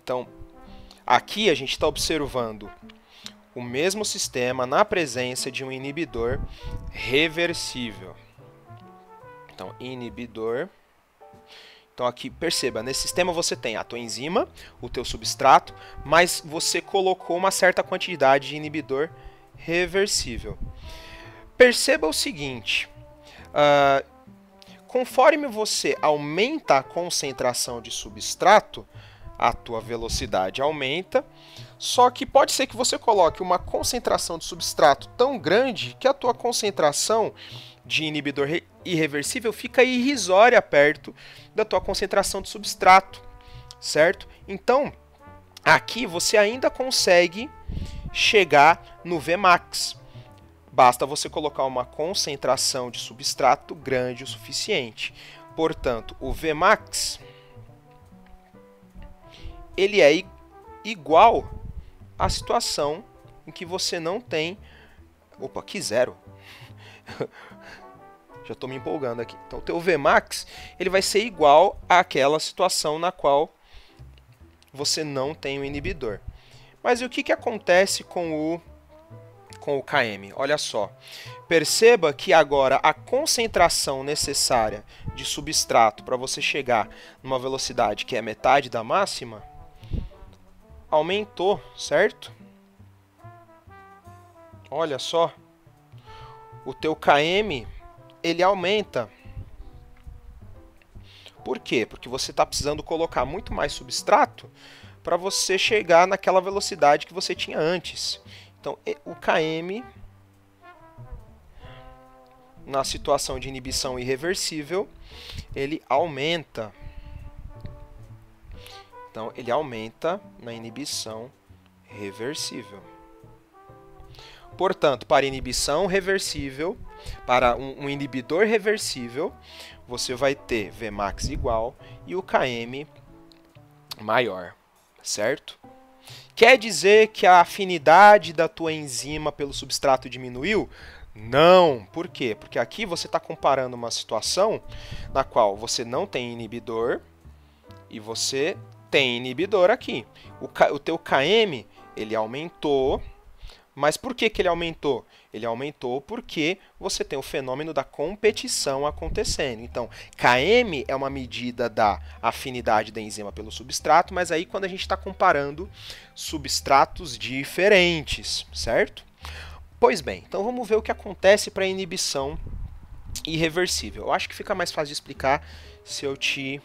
Então, aqui a gente está observando o mesmo sistema na presença de um inibidor reversível. Então, inibidor. Então aqui, perceba, nesse sistema você tem a tua enzima, o teu substrato, mas você colocou uma certa quantidade de inibidor reversível. Perceba o seguinte, conforme você aumenta a concentração de substrato, a tua velocidade aumenta, só que pode ser que você coloque uma concentração de substrato tão grande que a tua concentração de inibidor irreversível fica irrisória perto da tua concentração de substrato, certo? Então, aqui você ainda consegue chegar no Vmax. Basta você colocar uma concentração de substrato grande o suficiente. Portanto, o Vmax ele é igual à situação em que você não tem... Opa, que zero. Já estou me empolgando aqui. Então, o teu Vmax ele vai ser igual àquela situação na qual você não tem o inibidor. Mas e o que acontece com o Km? Olha só. Perceba que agora a concentração necessária de substrato para você chegar numa velocidade que é metade da máxima aumentou, certo? Olha só. O teu Km ele aumenta. Por quê? Porque você está precisando colocar muito mais substrato para você chegar naquela velocidade que você tinha antes. Então, o Km, na situação de inibição irreversível, ele aumenta. Então, ele aumenta na inibição reversível. Portanto, para inibição reversível, para um inibidor reversível, você vai ter Vmax igual e o Km maior, certo? Quer dizer que a afinidade da tua enzima pelo substrato diminuiu? Não. Por quê? Porque aqui você está comparando uma situação na qual você não tem inibidor e você tem inibidor aqui. O teu Km ele aumentou, Mas por que que ele aumentou? Ele aumentou porque você tem o fenômeno da competição acontecendo. Então, Km é uma medida da afinidade da enzima pelo substrato, mas aí quando a gente está comparando substratos diferentes, certo? Pois bem, então vamos ver o que acontece para a inibição irreversível. Eu acho que fica mais fácil de explicar se eu te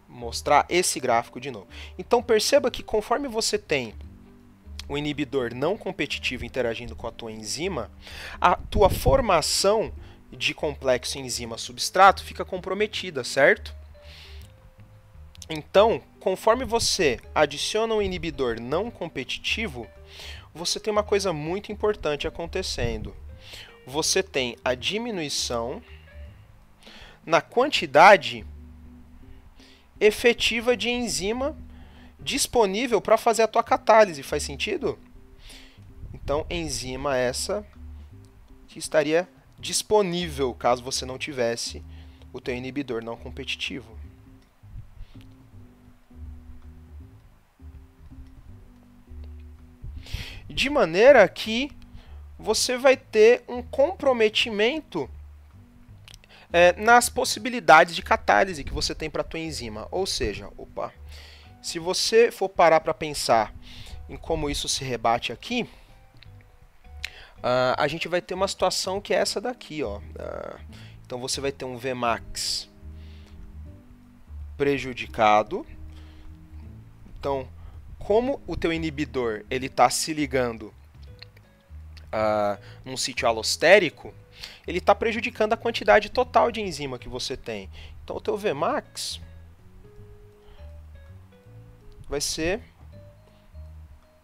mostrar esse gráfico de novo. Então perceba que conforme você tem o inibidor não competitivo interagindo com a tua enzima, a tua formação de complexo enzima-substrato fica comprometida, certo? Então, conforme você adiciona um inibidor não competitivo, você tem uma coisa muito importante acontecendo. Você tem a diminuição na quantidade efetiva de enzima disponível para fazer a tua catálise. Faz sentido? Então, enzima essa que estaria disponível caso você não tivesse o teu inibidor não competitivo. De maneira que você vai ter um comprometimento nas possibilidades de catálise que você tem para a tua enzima. Ou seja, se você for parar para pensar em como isso se rebate aqui, a gente vai ter uma situação que é essa daqui. Então você vai ter um Vmax prejudicado. Então, como o teu inibidor ele está se ligando num sítio alostérico, ele está prejudicando a quantidade total de enzima que você tem. Então o teu Vmax vai ser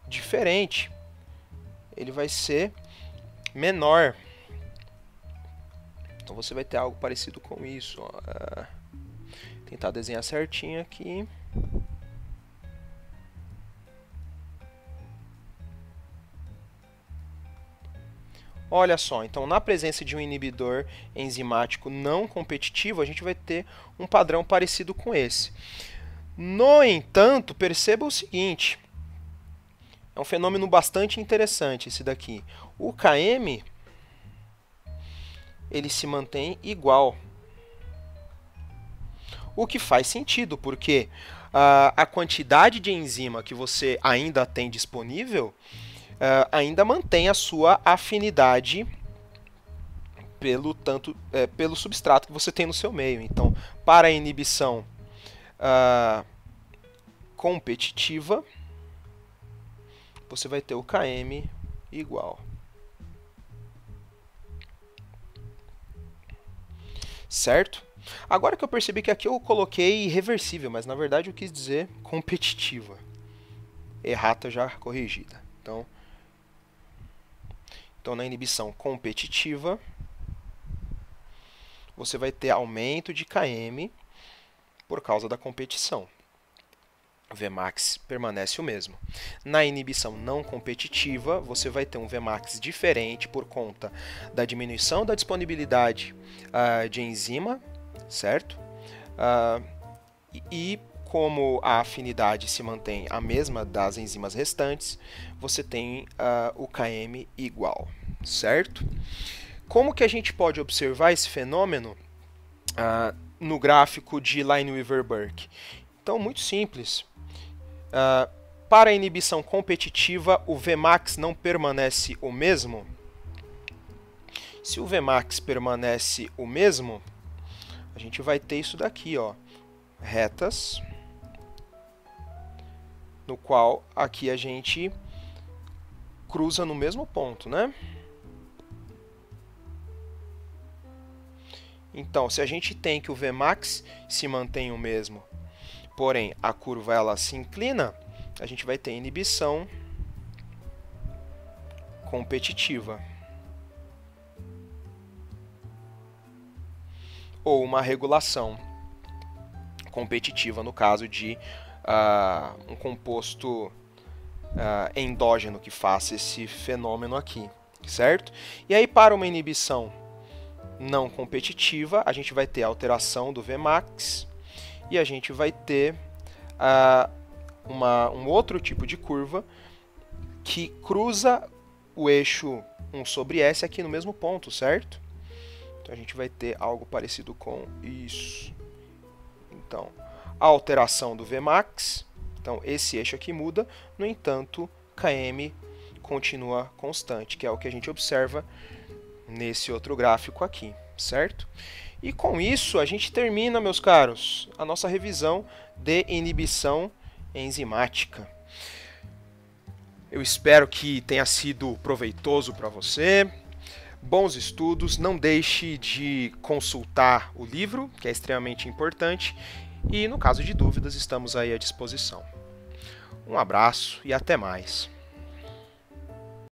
diferente. Ele vai ser menor. Então você vai ter algo parecido com isso. Tentar desenhar certinho aqui. Olha só, então na presença de um inibidor enzimático não competitivo, a gente vai ter um padrão parecido com esse. No entanto, perceba o seguinte, é um fenômeno bastante interessante esse daqui. O Km, ele se mantém igual. O que faz sentido, porque a quantidade de enzima que você ainda tem disponível ainda mantém a sua afinidade pelo substrato que você tem no seu meio. Então, para a inibição competitiva, você vai ter o Km igual. Certo? Agora que eu percebi que aqui eu coloquei irreversível, mas na verdade eu quis dizer competitiva. Errata já corrigida. Então, na inibição competitiva, você vai ter aumento de Km por causa da competição. O Vmax permanece o mesmo. Na inibição não competitiva, você vai ter um Vmax diferente por conta da diminuição da disponibilidade de enzima, certo? E como a afinidade se mantém a mesma das enzimas restantes, você tem o Km igual, certo? Como que a gente pode observar esse fenômeno no gráfico de Lineweaver-Burke? Então, muito simples. Para a inibição competitiva, o Vmax não permanece o mesmo. Se o Vmax permanece o mesmo, a gente vai ter isso daqui, retas, no qual aqui a gente cruza no mesmo ponto, né? Então, se a gente tem que o Vmax se mantém o mesmo, porém a curva ela se inclina, a gente vai ter inibição competitiva. Ou uma regulação competitiva, no caso de um composto endógeno que faça esse fenômeno aqui, certo? E aí, para uma inibição não competitiva, a gente vai ter a alteração do Vmax e a gente vai ter um outro tipo de curva que cruza o eixo 1 sobre S aqui no mesmo ponto, certo? Então a gente vai ter algo parecido com isso. Então, a alteração do Vmax, então esse eixo aqui muda, no entanto, Km continua constante, que é o que a gente observa nesse outro gráfico aqui, certo? E com isso a gente termina, meus caros, a nossa revisão de inibição enzimática. Eu espero que tenha sido proveitoso para você. Bons estudos, não deixe de consultar o livro, que é extremamente importante, e no caso de dúvidas estamos aí à disposição. Um abraço e até mais.